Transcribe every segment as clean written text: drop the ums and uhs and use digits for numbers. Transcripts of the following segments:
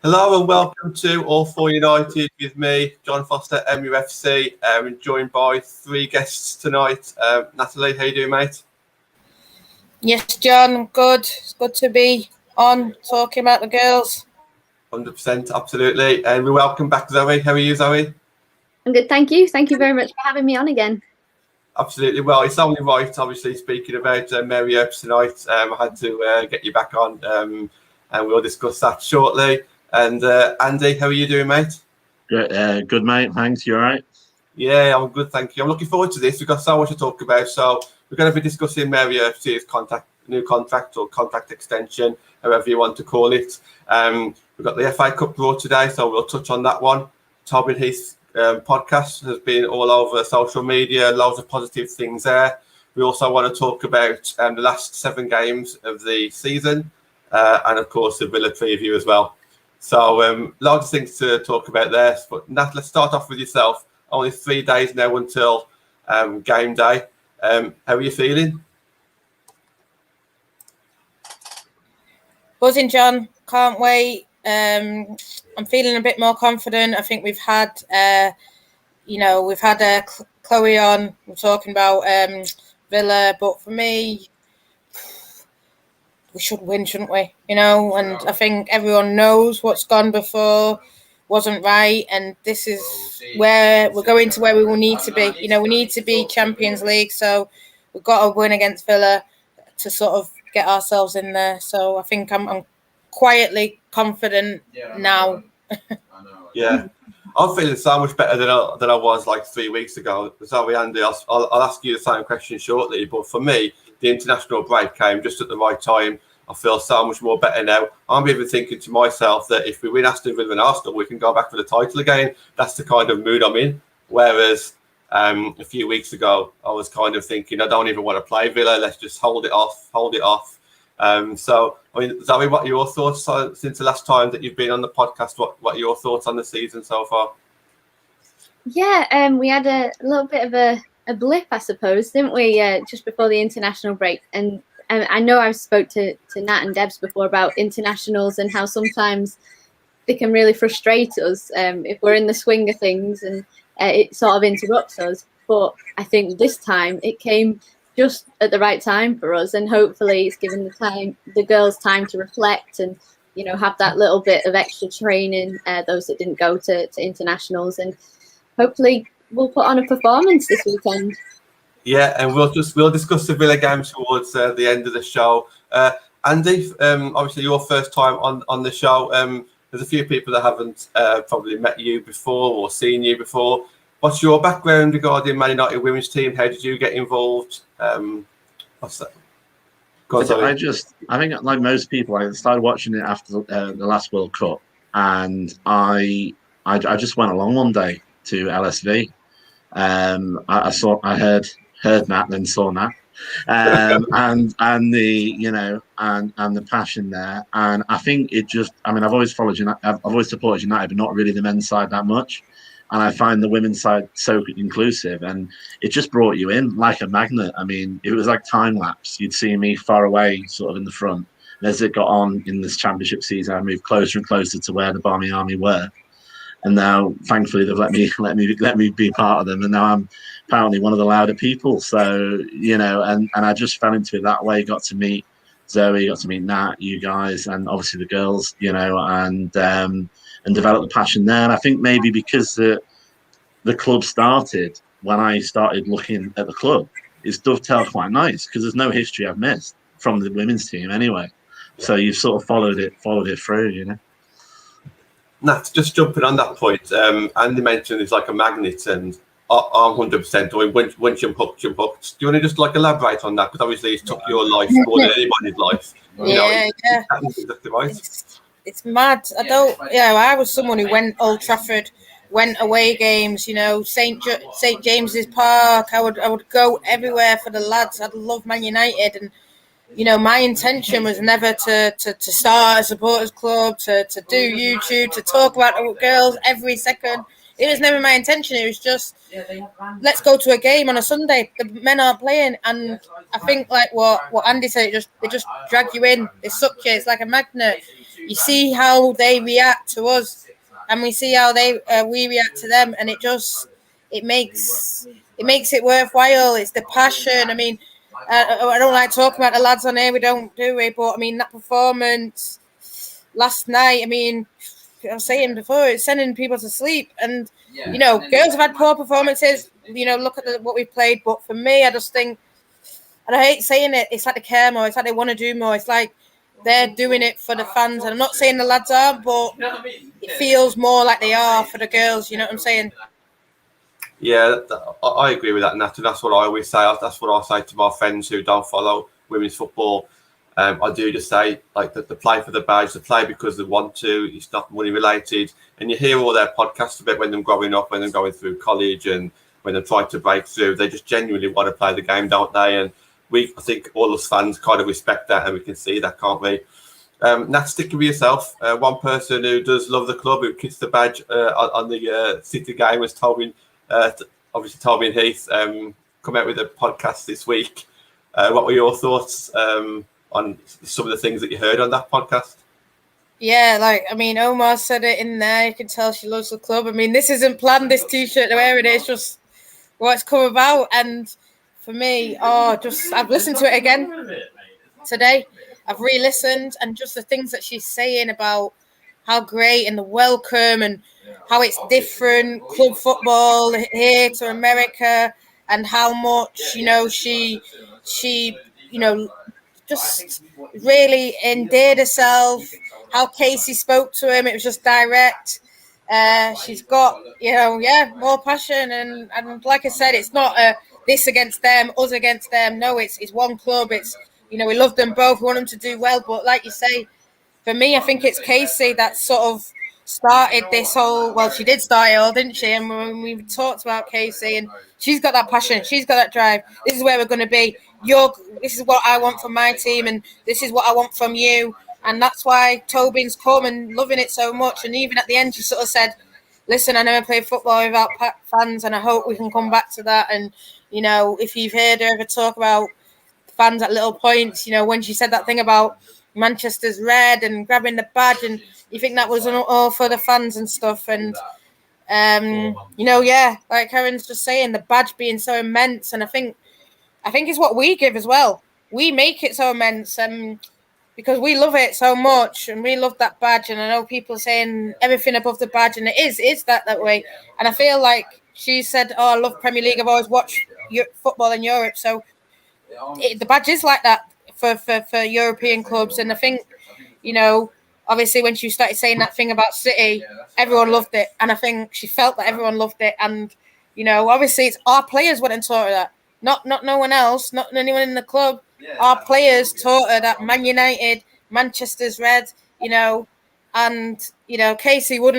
Hello and welcome to All For United with me, John Foster, MUFC. I'm joined by three guests tonight. Natalie, how you doing, mate? Yes, John, I'm good. It's good to be on talking about the girls. 100%, absolutely. And we welcome back Zoe. How are you, Zoe? I'm good, thank you. Thank you very much for having me on again. Absolutely. Well, it's only right, obviously, speaking about Mary Earps tonight. I had to get you back on, and we'll discuss that shortly. And Andy, how are you doing, mate? Good, mate. Thanks. You all right? Yeah, I'm good, thank you. I'm looking forward to this. We've got so much to talk about. So we're going to be discussing Mary Earps' new contract or contract extension, however you want to call it. We've got the FA Cup draw today, so we'll touch on that one. Tobin Heath's podcast has been all over social media, loads of positive things there. We also want to talk about the last 7 games of the season, and of course the Villa preview as well. So loads of things to talk about there. But Nat, let's start off with yourself. Only 3 days now until game day. How are you feeling? Buzzing, John. Can't wait. I'm feeling a bit more confident. I think we've had, Chloe on. We're talking about Villa, but for me, we should win, shouldn't we? And I think everyone knows what's gone before wasn't right, and this is where we're going to where we will need to be. We need to be Champions League, so we've got to win against Villa to sort of get ourselves in there. So I think I'm quietly confident now. Yeah, I'm feeling so much better than I was like 3 weeks ago. Sorry, Andy, I'll ask you the same question shortly. But for me, the international break came just at the right time. I feel so much more better now. I'm even thinking to myself that if we win Aston Villa and Arsenal, we can go back for the title again. That's the kind of mood I'm in. Whereas a few weeks ago, I was kind of thinking, I don't even want to play Villa. Let's just hold it off. So, I mean, Zoe, what are your thoughts since the last time that you've been on the podcast? What are your thoughts on the season so far? Yeah, we had a little bit of a blip, I suppose, didn't we, just before the international break? And I know I've spoke to Nat and Debs before about internationals and how sometimes they can really frustrate us if we're in the swing of things, and it sort of interrupts us. But I think this time it came just at the right time for us, and hopefully it's given the girls time to reflect and have that little bit of extra training, those that didn't go to internationals, and hopefully we'll put on a performance this weekend. Yeah, and we'll discuss the Villa game towards the end of the show. Andy, obviously your first time on the show. There's a few people that haven't probably met you before or seen you before. What's your background regarding Man United women's team? How did you get involved? What's that? I think like most people, I started watching it after the last World Cup, and I just went along one day to LSV. I heard Nat, then saw Nat, and the and the passion there, and I think it just. I mean, I've always followed United. I've always supported United, but not really the men's side that much. And I find the women's side so inclusive, and it just brought you in like a magnet. I mean, it was like time lapse. You'd see me far away, sort of in the front. And as it got on in this championship season, I moved closer and closer to where the Barmy Army were. And now, thankfully, they've let me be part of them. And now I'm apparently one of the louder people. So and I just fell into it that way. Got to meet Zoe, got to meet Nat, you guys, and obviously the girls. And develop the passion there. And I think maybe because the club started when I started looking at the club, it's dovetailed quite nice because there's no history I've missed from the women's team anyway. Yeah. So you've sort of followed it through, Nat, just jumping on that point, Andy mentioned it's like a magnet, and I'm 100% doing when jump up. Do you want to just like elaborate on that? Because obviously it's took your life more than anybody's life. Yeah. Exactly right. It's mad. I was someone who went Old Trafford, went away games, St James's Park. I would go everywhere for the lads. I love Man United, and my intention was never to start a supporters club, to do YouTube, to talk about the girls every second. It was never my intention. It was just, let's go to a game on a Sunday. The men aren't playing, and I think like what Andy said, they just drag you in. They suck you. It's like a magnet. you see how they react to us, and we see how we react to them, and it makes it worthwhile. It's the passion. I mean, I don't like talking about the lads on here. We don't do it, but I mean that performance last night. I mean, I was saying before, it's sending people to sleep, and you know, girls have had poor performances. You know, look at what we've played, but for me, I just think, and I hate saying it, it's like they care more. It's like they want to do more. It's like they're doing it for the fans, and I'm not saying the lads aren't, but it feels more like they are for the girls. You know what I'm saying? Yeah, I agree with that, Nat, and that's what I always say. That's what I say to my friends who don't follow women's football. I do just say, like, the play for the badge, the play because they want to. It's not money related. And you hear all their podcasts about when they're growing up, when they're going through college, and when they're trying to break through. They just genuinely want to play the game, don't they? And I think all us fans kind of respect that, and we can see that, can't we? Nat, sticking with yourself, one person who does love the club, who kissed the badge on the City game, was Toby. Obviously, Toby and Heath come out with a podcast this week. What were your thoughts on some of the things that you heard on that podcast? Yeah, like, I mean, Omar said it in there. You can tell she loves the club. I mean, this isn't planned, this T-shirt, the wearing it. It's just what's come about. And for me, I've listened to it again today. I've re-listened, and just the things that she's saying about how great and the welcome and how it's different club football here to America, and how much, you know, she you know, just really endeared herself. How Casey spoke to him, it was just direct. She's got, you know, more passion, and like I said, it's not this against them, us against them. No, it's one club. It's, you know, we love them both, we want them to do well. But like you say, for me, I think it's Casey that sort of started this whole, well, she did start it all, didn't she? And when we talked about Casey, and she's got that passion, she's got that drive. This is where we're going to be. This is what I want from my team, and this is what I want from you. And that's why Tobin's come and loving it so much. And even at the end, she sort of said, listen, I never played football without fans, and I hope we can come back to that. And, you know, if you've heard her ever talk about fans at little points, you know, when she said that thing about Manchester's red and grabbing the badge, and you think that was all for the fans and stuff. And, you know, like Karen's just saying, the badge being so immense. And I think it's what we give as well. We make it so immense. Because we love it so much, and we love that badge. And I know people saying everything above the badge, and it is that way. And I feel like she said, I love Premier League. I've always watched football in Europe. So the badge is like that for European clubs. And I think, you know, obviously when she started saying that thing about City, everyone loved it. And I think she felt that everyone loved it. And, you know, obviously it's our players went and taught her that. Not no one else, not anyone in the club. Our players taught her that Man United, Manchester's red, you know, and, you know, Casey would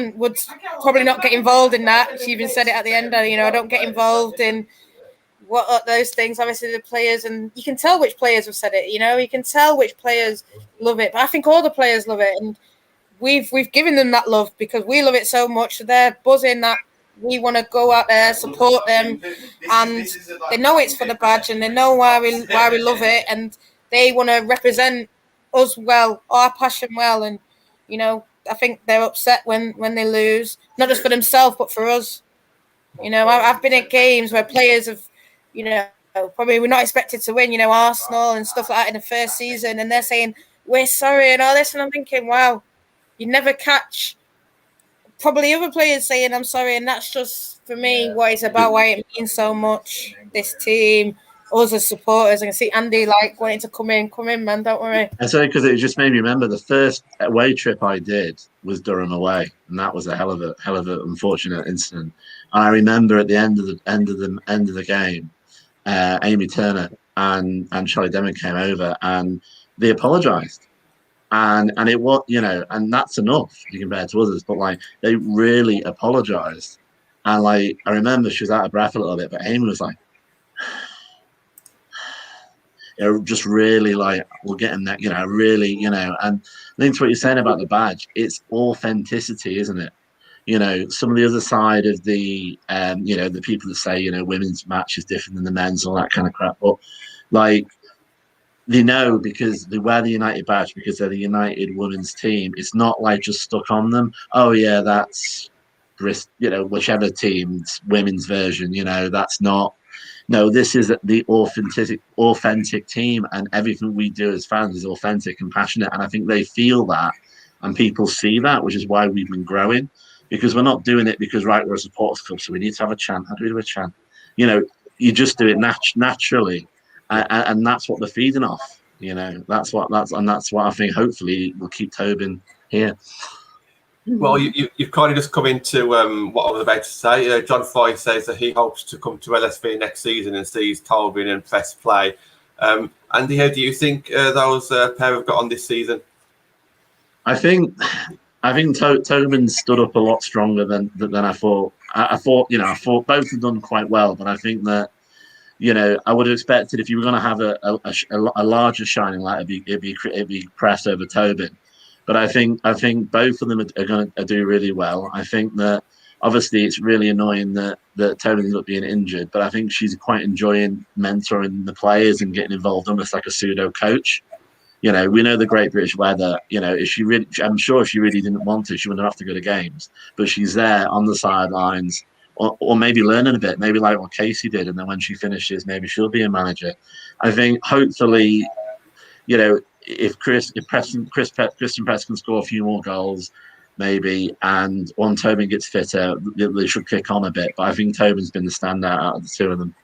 probably not get involved in that. She even said it at the end, you know, I don't get involved in what are those things. Obviously the players, and you can tell which players have said it, you know, you can tell which players love it. But I think all the players love it, and we've given them that love because we love it so much. So they're buzzing that we want to go out there, support them, and they know it's for the badge, and they know why we love it, and they want to represent us well, our passion well. And, you know, I think they're upset when they lose, not just for themselves but for us. You know, I've been at games where players have, you know, probably we're not expected to win, you know, Arsenal and stuff like that in the first season, and they're saying we're sorry and all this, and I'm thinking, wow, you never catch probably other players saying I'm sorry. And that's just, for me, what it's about, why it means so much, this team, us as supporters. I can see Andy like wanting to come in, man, don't worry. And so, because it just made me remember the first away trip I did was Durham away, and that was a hell of a unfortunate incident. And I remember at the end of the game, Amy Turner and Charlie Deming came over and they apologized. And it was, you know, and that's enough compared to others, but like they really apologized. And like I remember she was out of breath a little bit, but Amy was like, you know, just really like, we're getting that, you know, really, you know. And I think to what you're saying about the badge, it's authenticity, isn't it? You know, some of the other side of the, you know, the people that say, you know, women's match is different than the men's, all that kind of crap. But like, they know because they wear the United badge because they're the United women's team. It's not like just stuck on them. Oh yeah, that's whichever team's women's version. That's not. No, this is the authentic team, and everything we do as fans is authentic and passionate. And I think they feel that, and people see that, which is why we've been growing. Because we're not doing it because we're a supporters club, so we need to have a chant. How do we do a chant? You just do it naturally, and that's what they're feeding off. That's what I think. Hopefully, will keep Tobin here. Well, you've kind of just come into what I was about to say. John Foy says that he hopes to come to LSV next season and sees Tobin and Press play. Andy, how do you think those pair have got on this season? I think Tobin stood up a lot stronger than I thought. I thought both have done quite well, but I think that I would have expected if you were going to have a larger shining light, it'd be Press over Tobin. But I think both of them are going to do really well. I think that obviously it's really annoying that Tobin ends up being injured, but I think she's quite enjoying mentoring the players and getting involved almost like a pseudo coach. We know the Great British weather. I'm sure if she really didn't want to, she wouldn't have to go to games. But she's there on the sidelines, or maybe learning a bit, maybe like what Casey did. And then when she finishes, maybe she'll be a manager. I think hopefully, if Kristen Press can score a few more goals, maybe, and when Tobin gets fitter, they should kick on a bit. But I think Tobin's been the standout out of the two of them.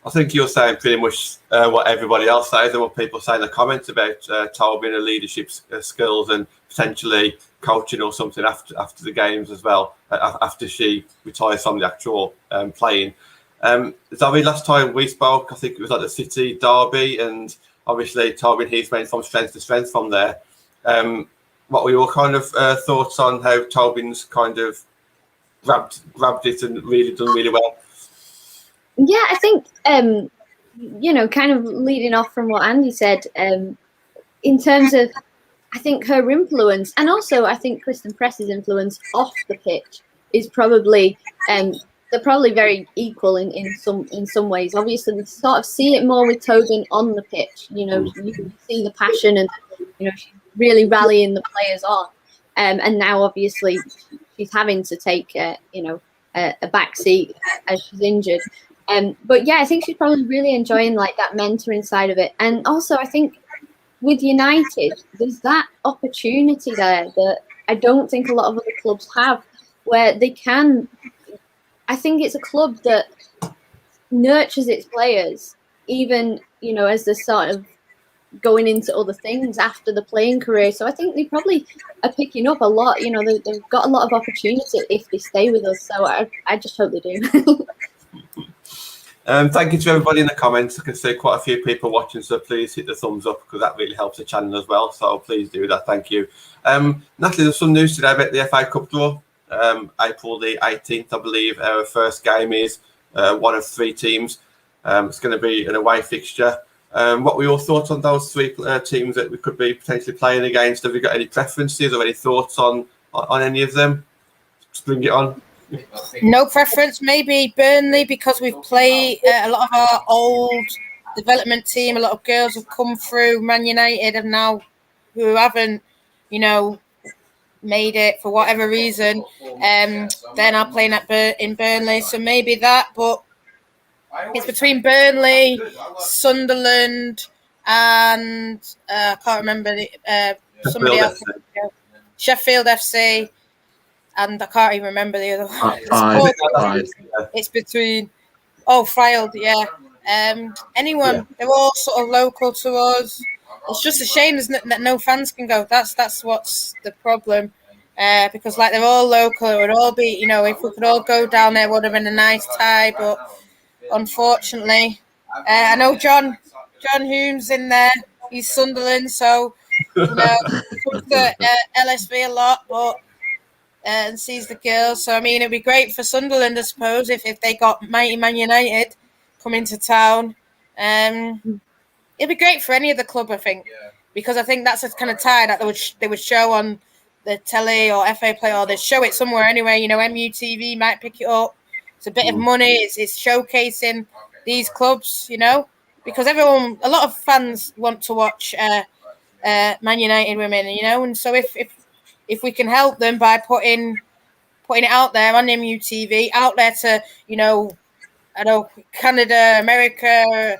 I think you're saying pretty much what everybody else says and what people say in the comments about Tobin and leadership skills and potentially coaching or something after the games as well, after she retires from the actual playing. Zoe, last time we spoke, I think it was at the City derby, and obviously Tobin, he's went from strength to strength from there. What were your kind of thoughts on how Tobin's kind of grabbed it and really done really well? Yeah, I think, kind of leading off from what Andy said, in terms of, I think her influence, and also I think Kristen Press's influence off the pitch is probably, they're probably very equal in some ways. Obviously, we sort of see it more with Tobin on the pitch. You can see the passion and, she's really rallying the players on. And now, obviously, she's having to take, a back seat as she's injured. But yeah, I think she's probably really enjoying like that mentoring side of it. And also, I think with United, there's that opportunity there that I don't think a lot of other clubs have, where they can. I think it's a club that nurtures its players, even as they're sort of going into other things after the playing career. So I think they probably are picking up a lot. They've got a lot of opportunity if they stay with us. So I just hope they do. Thank you to everybody in the comments. I can see quite a few people watching, so please hit the thumbs up because that really helps the channel as well. So please do that. Thank you. Natalie, there's some news today about the FA Cup draw. April the 18th, I believe, our first game is one of three teams. It's going to be an away fixture. What were your thoughts on those three teams that we could be potentially playing against? Have you got any preferences or any thoughts on any of them? Just bring it on. No preference, maybe Burnley, because we've played a lot of our old development team. A lot of girls have come through Man United and now who haven't, made it for whatever reason. They're now playing in Burnley, so maybe that. But it's between Burnley, Sunderland, and I can't remember somebody else. Sheffield FC. And I can't even remember the other one. It's between Friald, yeah. Anyone, they're all sort of local to us. It's just a shame that no fans can go. That's what's the problem. Because they're all local, it would all be, if we could all go down there, it would have been a nice tie. But unfortunately, I know John Hume's in there. He's Sunderland, so he comes to LSV a lot, but. And sees the girls. So, I mean, it'd be great for Sunderland, I suppose, if they got mighty Man United coming to town. It'd be great for any of the club, I think, because I think that's a kind of tie that they would show on the telly or FA Play, or they'd show it somewhere anyway. MUTV might pick it up. It's a bit of money. It's showcasing these clubs, because a lot of fans want to watch Man United women, you know, and so if we can help them by putting it out there on MUTV, out there to, you know, I know Canada, America,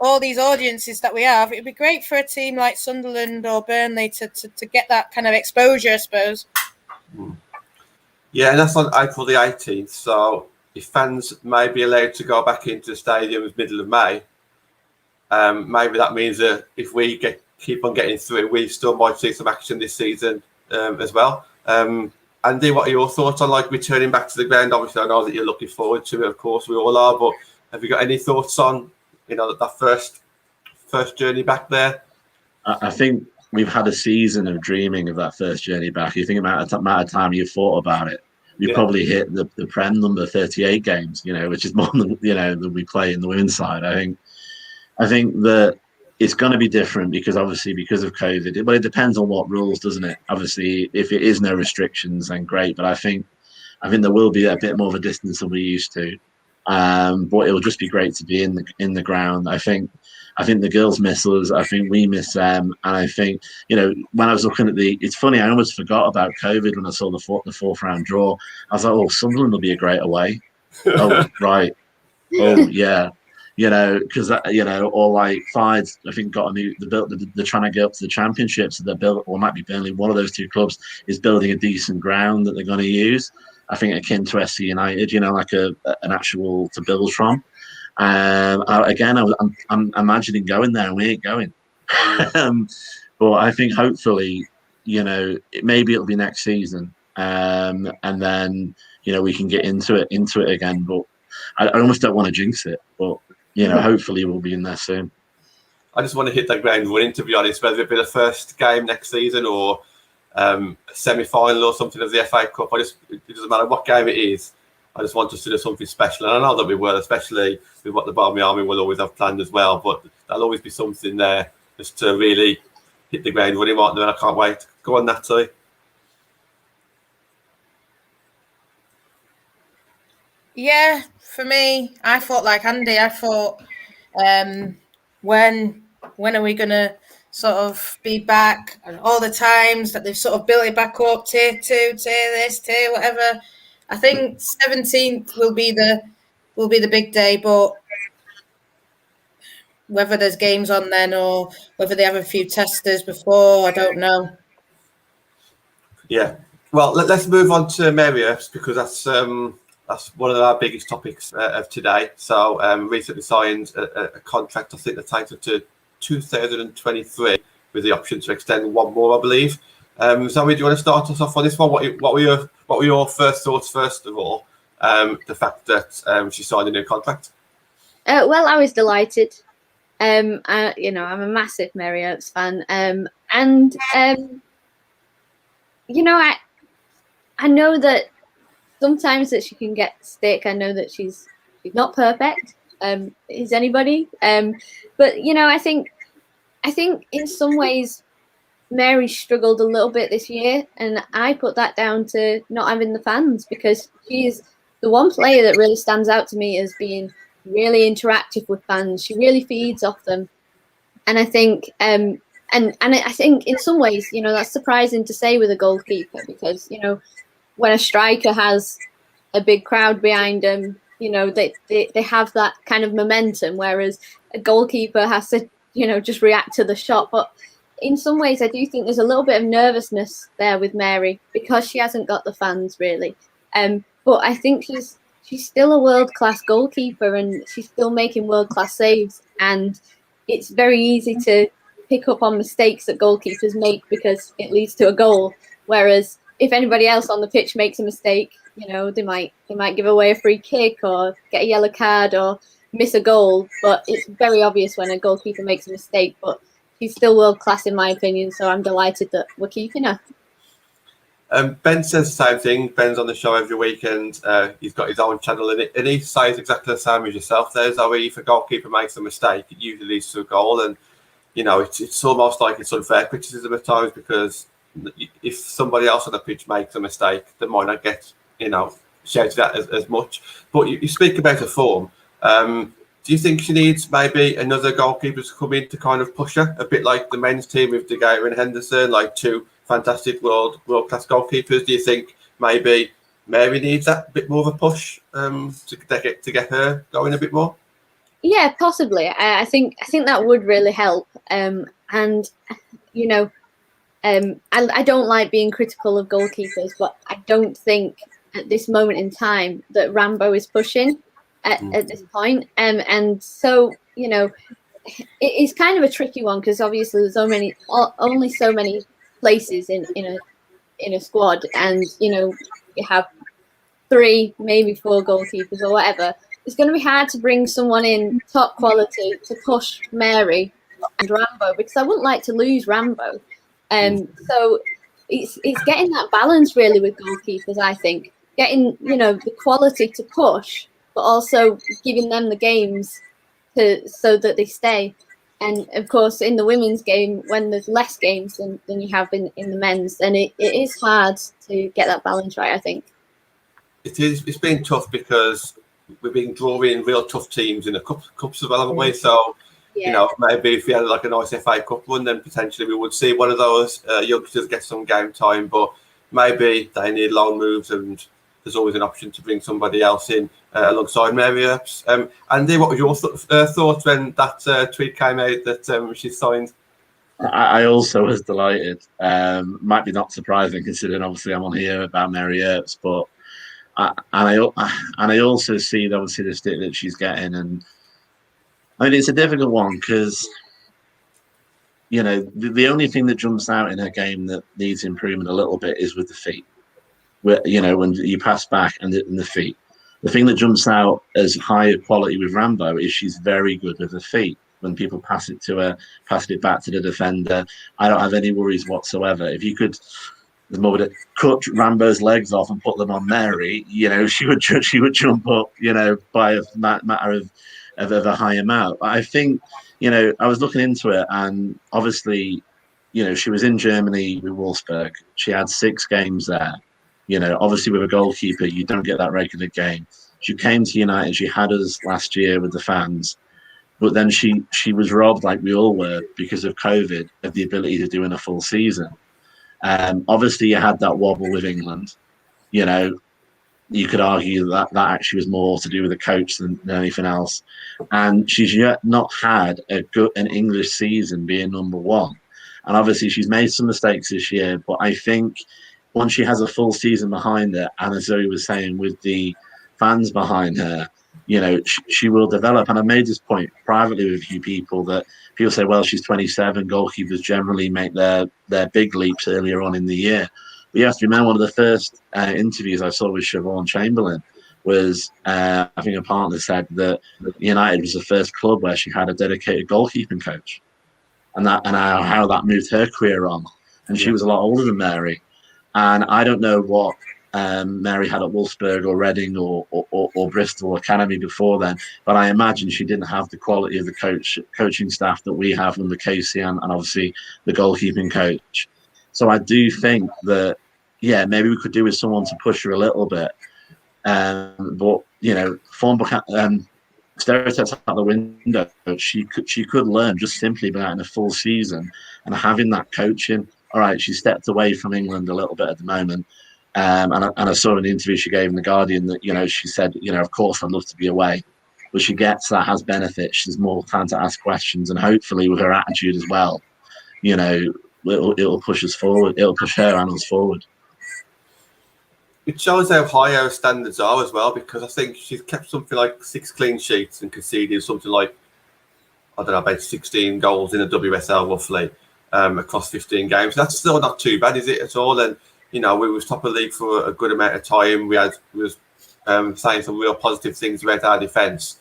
all these audiences that we have, it'd be great for a team like Sunderland or Burnley to get that kind of exposure, I suppose. Yeah, and that's on April the 18th. So if fans may be allowed to go back into the stadiums middle of May, maybe that means that if we keep on getting through, we still might see some action this season as well. Andy, what are your thoughts on like returning back to the ground? Obviously, I know that you're looking forward to it. Of course, we all are. But have you got any thoughts on, you know, that first journey back there? I think we've had a season of dreaming of that first journey back. You think about the amount of time you've thought about it. We probably hit the Prem number 38 games, you know, which is more than, you know, than we play in the women's side. I think that it's going to be different because obviously because of COVID. But it depends on what rules, doesn't it? Obviously, if it is no restrictions, then great. But I think there will be a bit more of a distance than we used to. But it'll just be great to be in the ground. I think the girls miss us. I think we miss them. And I think, you know, when I was looking at it's funny, I almost forgot about COVID when I saw the fourth round draw. I was like, oh, Sunderland will be a great away. Oh, right. Oh, yeah. You know, because, you know, or like Fides, I think got they're trying to get up to the championships. So they're built, or it might be Burnley, one of those two clubs is building a decent ground that they're going to use. I think akin to SC United, you know, like an actual to build from. I'm imagining going there and we ain't going. But I think hopefully, you know, maybe it'll be next season. And then, you know, we can get into it again. But I almost don't want to jinx it. But, you know, hopefully we'll be in there soon. I just want to hit that ground running, to be honest, whether it be the first game next season or a semi-final or something of the FA Cup. It doesn't matter what game it is. I just want us to do something special. And I know that we will, especially with what the Barmy Army will always have planned as well. But there'll always be something there just to really hit the ground running, and I can't wait. Go on, Natalie. Yeah, for me, I thought like Andy. I thought, when are we going to sort of be back? And all the times that they've sort of built it back up, tier 2, tier this, tier whatever. I think 17th will be the big day, but whether there's games on then or whether they have a few testers before, I don't know. Yeah, well, let's move on to Mary Earps because that's one of our biggest topics of today. So recently signed a contract, I think the title to 2023 with the option to extend one more, I believe. Zoe, do you want to start us off on this one? What were your first thoughts, first of all, the fact that she signed a new contract? Well, I was delighted. You know, I'm a massive Mary Earps fan. You know, I know that sometimes that she can get stick. I know that she's not perfect. Is anybody? But you know, I think in some ways Mary struggled a little bit this year, and I put that down to not having the fans, because she is the one player that really stands out to me as being really interactive with fans. She really feeds off them, and I think and I think in some ways, you know, that's surprising to say with a goalkeeper, because you know, when a striker has a big crowd behind them, you know, they have that kind of momentum, whereas a goalkeeper has to, you know, just react to the shot. But in some ways, I do think there's a little bit of nervousness there with Mary because she hasn't got the fans really. But I think she's still a world-class goalkeeper, and she's still making world-class saves. And it's very easy to pick up on mistakes that goalkeepers make because it leads to a goal. Whereas if anybody else on the pitch makes a mistake, you know, they might give away a free kick or get a yellow card or miss a goal. But it's very obvious when a goalkeeper makes a mistake. But she's still world class in my opinion, so I'm delighted that we're keeping her. Ben says the same thing. Ben's on the show every weekend. He's got his own channel, and he says exactly the same as yourself there, Zoe. If a goalkeeper makes a mistake, it usually leads to a goal. And, you know, it's almost like it's unfair criticism at times, because if somebody else on the pitch makes a mistake, they might not get, you know, shouted at as much. But you speak about her form. Do Do you think she needs maybe another goalkeeper to come in to kind of push her, a bit like the men's team with De Gea and Henderson, like two fantastic world-class goalkeepers? Do you think maybe Mary needs that bit more of a push to get her going a bit more? Yeah, possibly. I think that would really help. And you know, I don't like being critical of goalkeepers, but I don't think at this moment in time that Rambo is pushing at this point. And so, you know, it's kind of a tricky one because obviously there's only so many places in a squad, and you know, you have 3, maybe 4 goalkeepers or whatever. It's going to be hard to bring someone in top quality to push Mary and Rambo, because I wouldn't like to lose Rambo. So it's getting that balance really with goalkeepers. I think getting, you know, the quality to push, but also giving them the games so that they stay. And of course, in the women's game, when there's less games than you have in the men's, then it is hard to get that balance right, I think. It is. It's been tough because we've been drawing real tough teams in the cups as well, haven't we? So, you know, maybe if we had like a nice FA Cup run, then potentially we would see one of those youngsters get some game time. But maybe they need long moves, and there's always an option to bring somebody else in alongside Mary Earps. Andy, what was your thoughts when that tweet came out that she signed? I also was delighted. Might be not surprising considering obviously I'm on here about Mary Earps, but I also see obviously the stick that she's getting, and I mean it's a difficult one because you know the only thing that jumps out in her game that needs improvement a little bit is with the feet. Where you know when you pass back and the feet. The thing that jumps out as higher quality with Rambo is she's very good with her feet. When people pass it to her, pass it back to the defender, I don't have any worries whatsoever. If you could. The more to cut Rambo's legs off and put them on Mary, you know, she would jump up, you know, by a matter of a high amount. I think, you know, I was looking into it, and obviously, you know, she was in Germany with Wolfsburg. She had 6 games there. You know, obviously with a goalkeeper, you don't get that regular game. She came to United. She had us last year with the fans, but then she was robbed, like we all were, because of COVID, of the ability to do in a full season. Obviously, you had that wobble with England. You know, you could argue that actually was more to do with the coach than anything else. And she's yet not had an English season being number 1. And obviously, she's made some mistakes this year. But I think once she has a full season behind her, and as Zoe was saying, with the fans behind her, you know, she will develop. And I made this point privately with a few people that people say, well, she's 27. Goalkeepers generally make their big leaps earlier on in the year. But you have to remember, one of the first interviews I saw with Siobhan Chamberlain was, I think a partner said that United was the first club where she had a dedicated goalkeeping coach, and how that moved her career on. And she was a lot older than Mary. And I don't know what Mary had at Wolfsburg or Reading or Bristol Academy before then, but I imagine she didn't have the quality of the coaching staff that we have under Casey and obviously the goalkeeping coach. So I do think that, yeah, maybe we could do with someone to push her a little bit. But, you know, stereotypes out the window. She could learn just simply by having a full season and having that coaching. All right, she stepped away from England a little bit at the moment. And I saw in the interview she gave in The Guardian that, you know, she said, you know, of course I'd love to be away. But she gets that has benefits. She's more time to ask questions. And hopefully with her attitude as well, you know, it'll push us forward. It'll push her and us forward. It shows how high our standards are as well, because I think she's kept something like 6 clean sheets and conceded something like, I don't know, about 16 goals in a WSL roughly across 15 games. That's still not too bad, is it, at all? And, you know, we was top of the league for a good amount of time. We was saying some real positive things about our defence.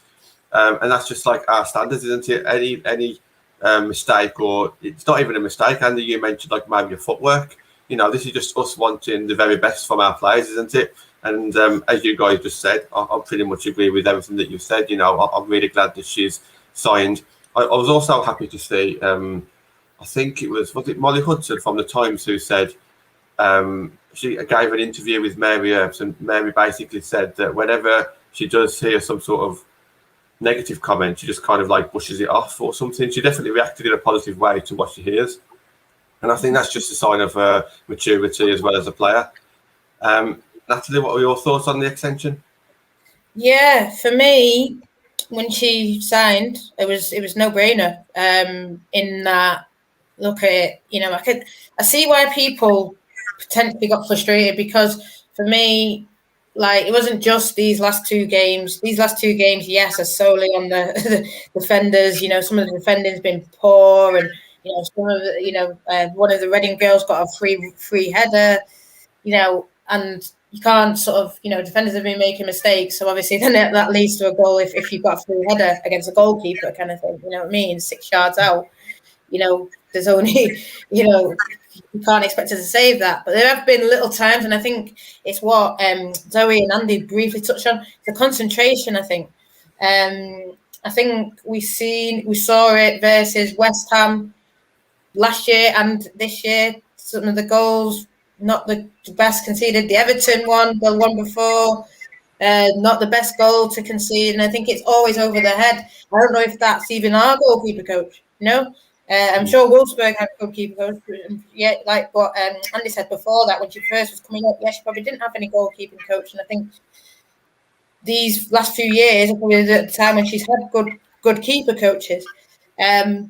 And that's just like our standards, isn't it? Any mistake, or it's not even a mistake, Andy, you mentioned like maybe your footwork. You know, this is just us wanting the very best from our players, isn't it? And as you guys just said, I pretty much agree with everything that you've said. You know, I'm really glad that she's signed. I was also happy to see, I think it was it Molly Hudson from The Times who said, she gave an interview with Mary Earps, and Mary basically said that whenever she does hear some sort of negative comment, she just kind of like brushes it off or something. She definitely reacted in a positive way to what she hears. And I think that's just a sign of maturity as well as a player. Natalie, what were your thoughts on the extension? Yeah, for me, when she signed, it was no brainer. In that, look at it, I see why people potentially got frustrated, because for me, like, it wasn't just these last two games. These last two games, yes, are solely on the defenders. Some of the defending's been poor, and some of the, one of the Reading girls got a free header, and you can't sort of, defenders have been making mistakes. So obviously then that leads to a goal if you've got a free header against a goalkeeper kind of thing, you know what I mean? 6 yards out, there's only, you can't expect her to save that. But there have been little times, and I think it's what Zoe and Andy briefly touched on, the concentration, I think. I think we saw it versus West Ham last year and this year. Some of the goals, not the best conceded. The Everton one, the one before, not the best goal to concede. And I think it's always over the head. I don't know if that's even our goalkeeper coach, I'm sure Wolfsburg had a goalkeeper coach. Yeah, like what Andy said before, that when she first was coming up, she probably didn't have any goalkeeping coach. And I think these last few years are probably the time when she's had good keeper coaches. But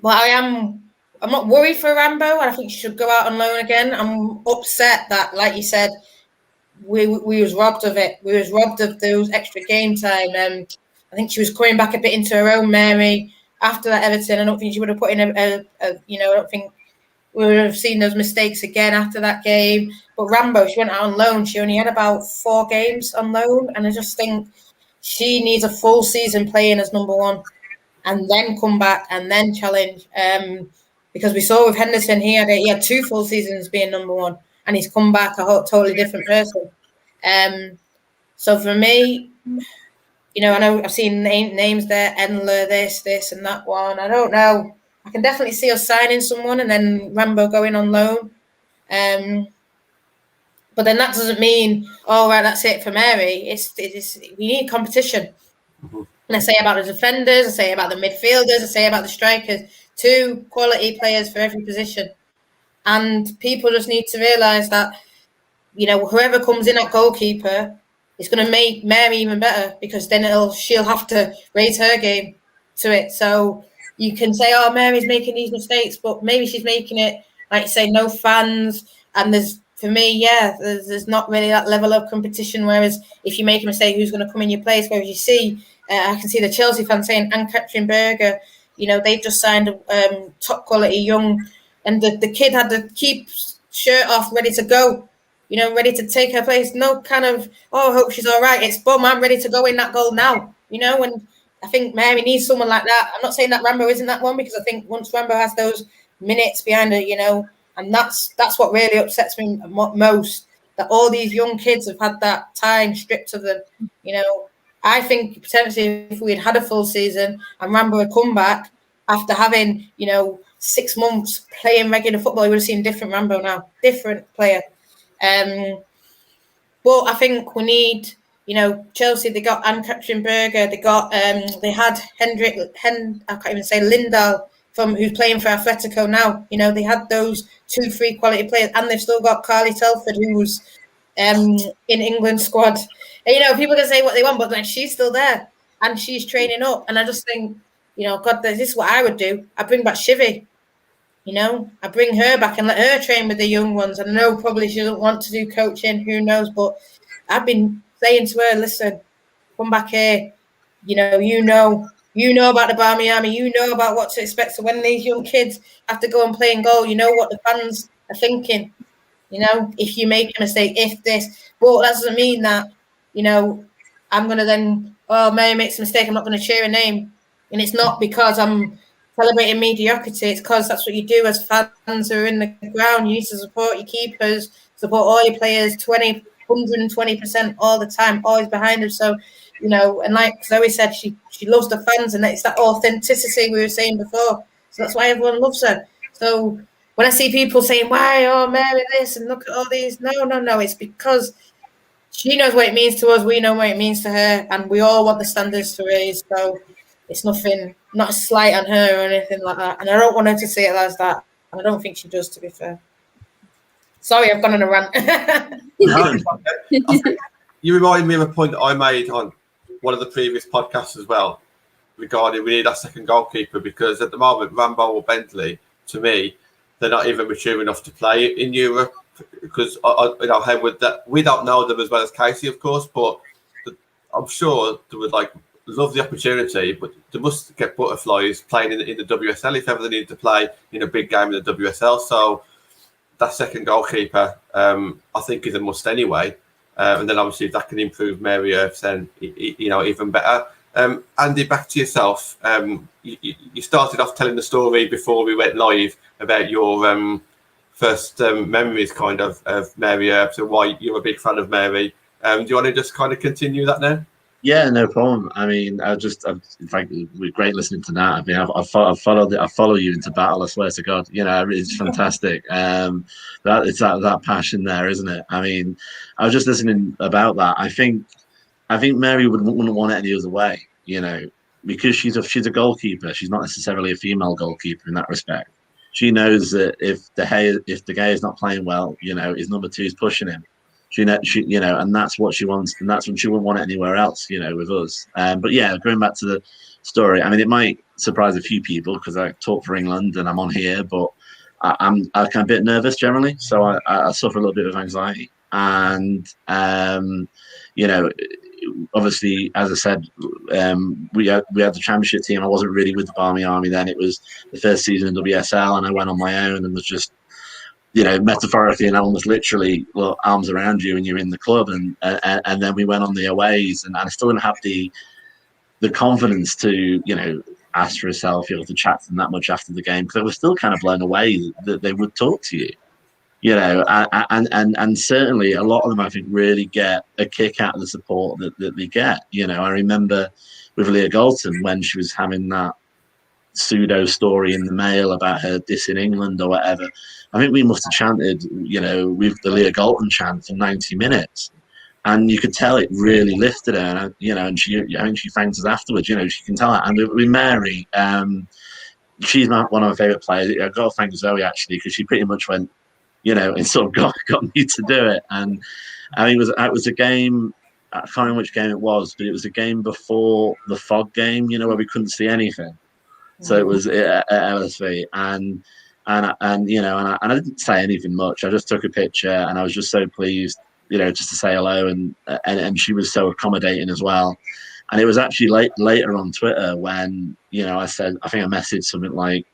I'm not worried for Rambo, and I think she should go out on loan again. I'm upset that, like you said, we was robbed of it. We was robbed of those extra game time. I think she was coming back a bit into her own, Mary, after that Everton. I don't think she would have put in I don't think we would have seen those mistakes again after that game. But Rambo, she went out on loan. She only had about 4 games on loan, and I just think she needs a full season playing as number one, and then come back and then challenge. Because we saw with Henderson, he had 2 full seasons being number one, and he's come back a totally different person. So for me, I know I've seen names there, Endler, this and that one. I don't know. I can definitely see us signing someone and then Rambo going on loan. But then that doesn't mean, right, that's it for Mary. We need competition. Mm-hmm. And I say about the defenders, I say about the midfielders, I say about the strikers, 2 quality players for every position. And people just need to realise that, whoever comes in at goalkeeper is going to make Mary even better, because then she'll have to raise her game to it. So you can say, Mary's making these mistakes, but maybe she's making it, like you say, no fans. And for me, there's not really that level of competition. Whereas if you make a mistake, who's going to come in your place? Whereas you see, I can see the Chelsea fans saying, Ann-Katrin Berger, they've just signed a top quality young, and the kid had to keep shirt off, ready to go, ready to take her place. No kind of, I hope she's all right. It's boom, I'm ready to go in that goal now, and I think Mary needs someone like that. I'm not saying that Rambo isn't that one, because I think once Rambo has those minutes behind her, and that's what really upsets me most, that all these young kids have had that time stripped of them, I think potentially if we had a full season and Rambo had come back after having, 6 months playing regular football, you would have seen different Rambo now, different player. But I think we need, Chelsea, they got Ann-Katrin Berger, they had I can't even say Lindahl, who's playing for Atletico now. They had those 2-3 quality players, and they've still got Carly Telford, who's in England squad. And, people can say what they want, but like, she's still there and she's training up. And I just think, God, this is what I would do. I bring back Shivy. I bring her back and let her train with the young ones. I know probably she doesn't want to do coaching, who knows, but I've been saying to her, listen, come back here. You know about the Barmy Army, you know about what to expect. So when these young kids have to go and play in goal, you know what the fans are thinking. If you make a mistake, if this, but that doesn't mean that, I'm going to then, Mary makes a mistake, I'm not going to cheer her name. And it's not because I'm celebrating mediocrity, it's because that's what you do as fans who are in the ground. You need to support your keepers, support all your players, 120% all the time, always behind them. So, and like Zoe said, she loves the fans, and it's that authenticity we were saying before. So that's why everyone loves her. So when I see people saying, why, Mary this, and look at all these, no, it's because She knows what it means to us. We know what it means to her, and we all want the standards to raise. So it's nothing, not a slight on her or anything like that. And I don't want her to see it as that. And I don't think she does, to be fair. Sorry, I've gone on a rant. No, I think you remind me of a point that I made on one of the previous podcasts as well, regarding we need our second goalkeeper, because at the moment, Rambo or Bentley, to me, they're not even mature enough to play in Europe. Because how would that? We don't know them as well as Casey, of course, but I'm sure they would love the opportunity. But they must get butterflies playing in the WSL if ever they need to play in a big game in the WSL. So that second goalkeeper, I think, is a must anyway. And then obviously if that can improve Mary Earps, then even better. Andy, back to yourself. You started off telling the story before we went live about your first memories kind of Mary Earps and why you're a big fan of Mary. Do you want to just kind of continue that now? Yeah, no problem. I mean, in fact, we're great listening to that. I mean, I follow you into battle. I swear to God, it's fantastic. That passion there, isn't it? I mean, I was just listening about that. I think Mary wouldn't want it any other way, because she's a goalkeeper. She's not necessarily a female goalkeeper in that respect. She knows that if De Gea is not playing well, his number 2 is pushing him. She and that's what she wants, and that's when she wouldn't want it anywhere else, with us. But yeah, going back to the story, I mean, it might surprise a few people because I talk for England and I'm on here, but I'm kind of a bit nervous generally, so I suffer a little bit of anxiety, and obviously, as I said, we had the championship team. I wasn't really with the Barmy Army then. It was the first season in WSL, and I went on my own and was just, metaphorically and almost literally, arms around you, and you're in the club. And then we went on the aways, and I still didn't have the confidence to, ask for a selfie or to chat to them that much after the game, because I was still kind of blown away that they would talk to you. And certainly a lot of them, I think, really get a kick out of the support that they get. I remember with Leah Galton when she was having that pseudo story in the Mail about her dissing England or whatever. I think we must have chanted, with the Leah Galton chant for 90 minutes. And you could tell it really lifted her, and I think she thanked us afterwards. She can tell that. And with Mary, she's one of my favourite players. I've got to thank Zoe, actually, because she pretty much went, and sort of got me to do it. And I mean, it was a game, I can't remember which game it was, but it was a game before the fog game, where we couldn't see anything. So it was at LSV, and I didn't say anything much. I just took a picture, and I was just so pleased, just to say hello, and she was so accommodating as well. And it was actually later on Twitter when, I said, I think I messaged something like,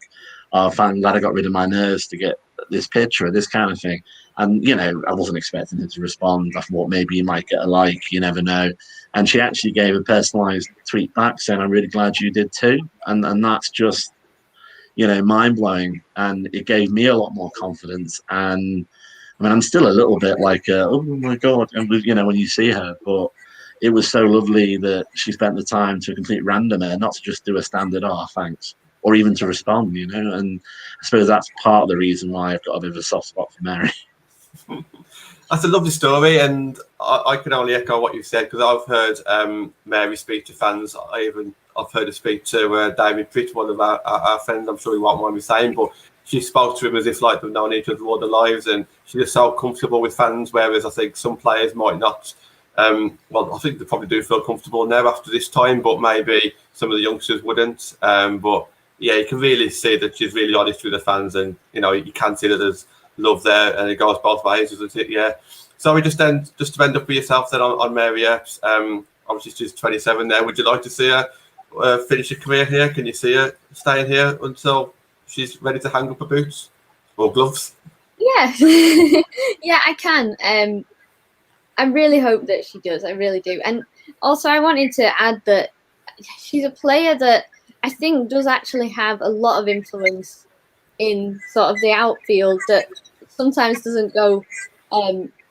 "Oh, I'm glad I got rid of my nerves to get this picture," this kind of thing. And I wasn't expecting her to respond. I thought maybe you might get a like, you never know. And she actually gave a personalized tweet back saying, "I'm really glad you did too." And that's just mind-blowing, and it gave me a lot more confidence. And I mean, I'm still a little bit like oh my God, and when you see her, but it was so lovely that she spent the time to a complete randomer, not to just do a standard thanks, or even to respond, and I suppose that's part of the reason why I've got a bit of a soft spot for Mary. That's a lovely story, and I can only echo what you said, because I've heard Mary speak to fans. I've heard her speak to David Pitt, one of our friends. I'm sure he won't mind me saying, but she spoke to him as if they've known each other all their lives, and she's just so comfortable with fans, whereas I think some players might not. Well, I think they probably do feel comfortable now after this time, but maybe some of the youngsters wouldn't. But yeah, you can really see that she's really honest with the fans, and you can see that there's love there, and it goes both ways, doesn't it? Yeah. So we just to end up with yourself then on Mary Earps. Obviously she's 27 now. Would you like to see her finish her career here? Can you see her staying here until she's ready to hang up her boots or gloves? Yeah, yeah, I can. I really hope that she does. I really do. And also, I wanted to add that she's a player that I think does actually have a lot of influence in sort of the outfield that sometimes doesn't go.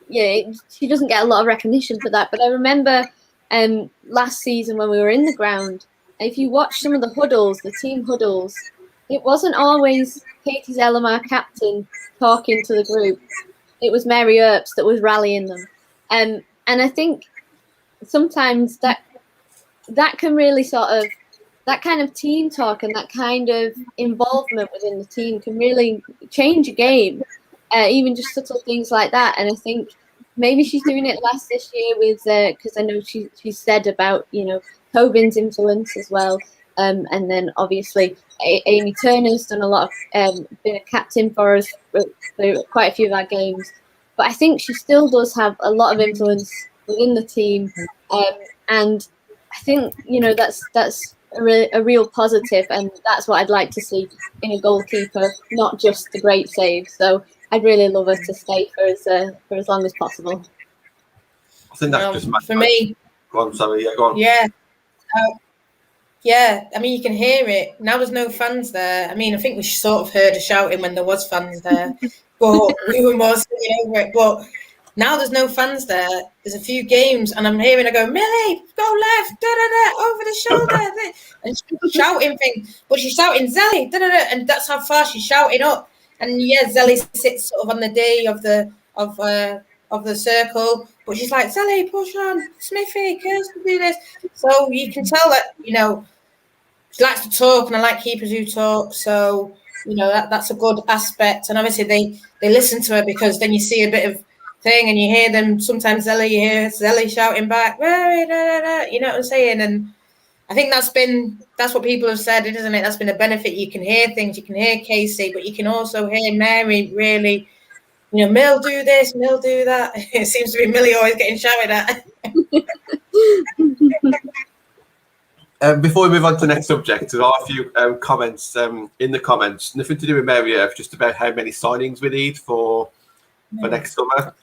She doesn't get a lot of recognition for that. But I remember last season when we were in the ground, if you watch some of the huddles, the team huddles, it wasn't always Katie Zellum, our captain, talking to the group. It was Mary Earps that was rallying them. And And I think sometimes that can really sort of, that kind of team talk and that kind of involvement within the team can really change a game, even just subtle things like that. And I think maybe she's doing it less this year with, because I know she said about, Tobin's influence as well. And then obviously Amy Turner's done a lot of, been a captain for us for quite a few of our games. But I think she still does have a lot of influence within the team. And I think, that's a real positive, and that's what I'd like to see in a goalkeeper, not just the great save. So I'd really love her to stay for as long as possible. I think that's just for me. Go on, sorry. Yeah, go on. Yeah. Yeah, I mean, you can hear it. Now there's no fans there. I mean, I think we sort of heard a shouting when there was fans there, but we were more singing over it. But now there's no fans there. There's a few games, and I'm hearing her go, Millie, go left, da-da-da, over the shoulder. And she's shouting things, but she's shouting, Zelly, da-da-da, and that's how far she's shouting up. And yeah, Zelly sits sort of on the D of the circle, but she's like, Zelly, push on, Smithy, Kirsten, do this. So you can tell that, she likes to talk, and I like keepers who talk. So, that's a good aspect. And obviously they listen to her, because then you see a bit of thing and you hear them. Sometimes you hear Zelly shouting back, you know what I'm saying? And I think that's what people have said, isn't it? That's been a benefit. You can hear things, you can hear Casey, but you can also hear Mary really, Mill do this, Mill do that. It seems to be Millie always getting shouted at. Before we move on to the next subject, there are a few comments in the comments, nothing to do with Mary Earps, just about how many signings we need for next summer.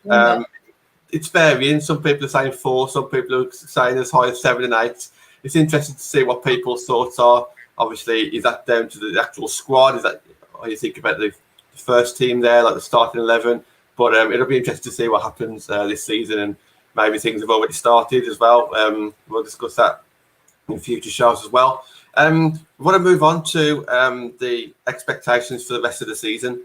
It's varying. Some people are saying 4, some people are saying as high as 7 and 8. It's interesting to see what people's thoughts are. Obviously, is that down to the actual squad? Is that how you think about the first team there, like the starting 11? But it'll be interesting to see what happens this season, and maybe things have already started as well. We'll discuss that in future shows as well. We want to move on to the expectations for the rest of the season.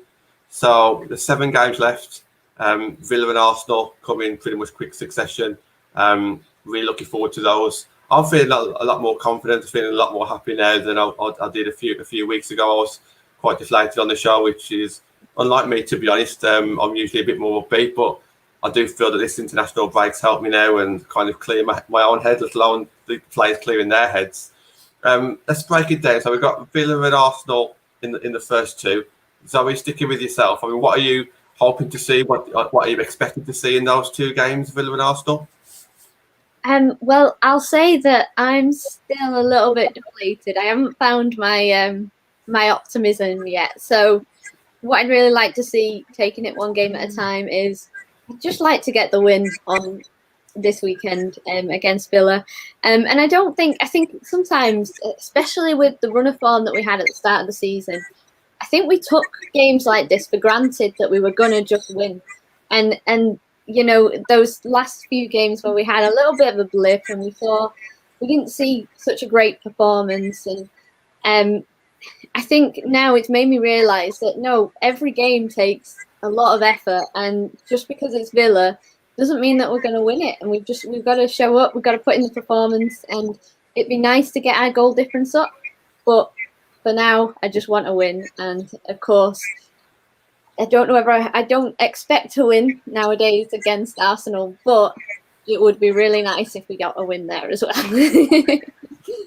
So there's 7 games left. Villa and Arsenal come in pretty much quick succession. Really looking forward to those. I'm feeling a lot more confident, feeling a lot more happy now than I did a few weeks ago. I was quite deflated on the show, which is unlike me, to be honest. I'm usually a bit more upbeat, but I do feel that this international break's helped me now and kind of clear my own head, let alone the players clearing their heads. Let's break it down. So we've got Villa and Arsenal in the first 2. Zoe, sticking with yourself. I mean, what are you hoping to see? What are you expecting to see in those 2 games, Villa and Arsenal? Well, I'll say that I'm still a little bit deflated. I haven't found my my optimism yet. So what I'd really like to see, taking it one game at a time, is I'd just like to get the win on this weekend against Villa. And I think sometimes, especially with the run of form that we had at the start of the season, I think we took games like this for granted, that we were going to just win. And those last few games where we had a little bit of a blip and we didn't see such a great performance. And I think now it's made me realise that, no, every game takes a lot of effort. And just because it's Villa doesn't mean that we're going to win it. And we've got to show up, we've got to put in the performance. And it'd be nice to get our goal difference up. But for now, I just want to win. And of course, I don't know whether I don't expect to win nowadays against Arsenal, but it would be really nice if we got a win there as well.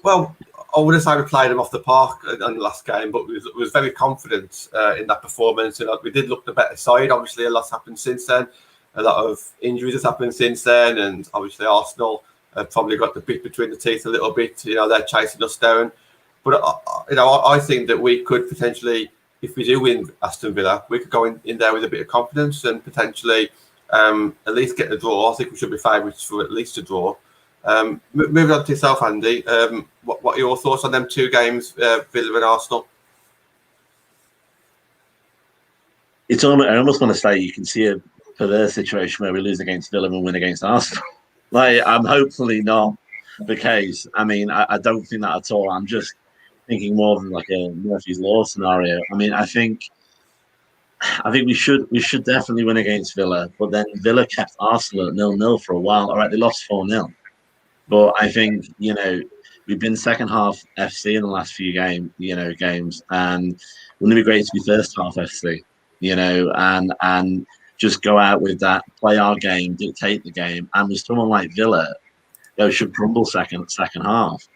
Well, I wouldn't say we played them off the park in the last game, but we was very confident in that performance. And we did look the better side. Obviously, a lot's happened since then. A lot of injuries has happened since then. And obviously, Arsenal have probably got the bit between the teeth a little bit. They're chasing us down. But, I think that we could potentially, if we do win Aston Villa, we could go in there with a bit of confidence and potentially at least get the draw. I think we should be favourites for at least a draw. Moving on to yourself, Andy, what are your thoughts on them 2 games, Villa and Arsenal? I almost want to say you can see a perverse situation where we lose against Villa and win against Arsenal. I'm hopefully not the case. I mean, I don't think that at all. I'm just thinking more than like a Murphy's Law scenario. I mean, I think I think we should definitely win against Villa, but then Villa kept Arsenal at 0-0 for a while. All right, they lost 4-0, but I think we've been second half FC in the last few games, and wouldn't it be great to be first half FC, and just go out with that, play our game, dictate the game, and with someone like Villa, should crumble second half.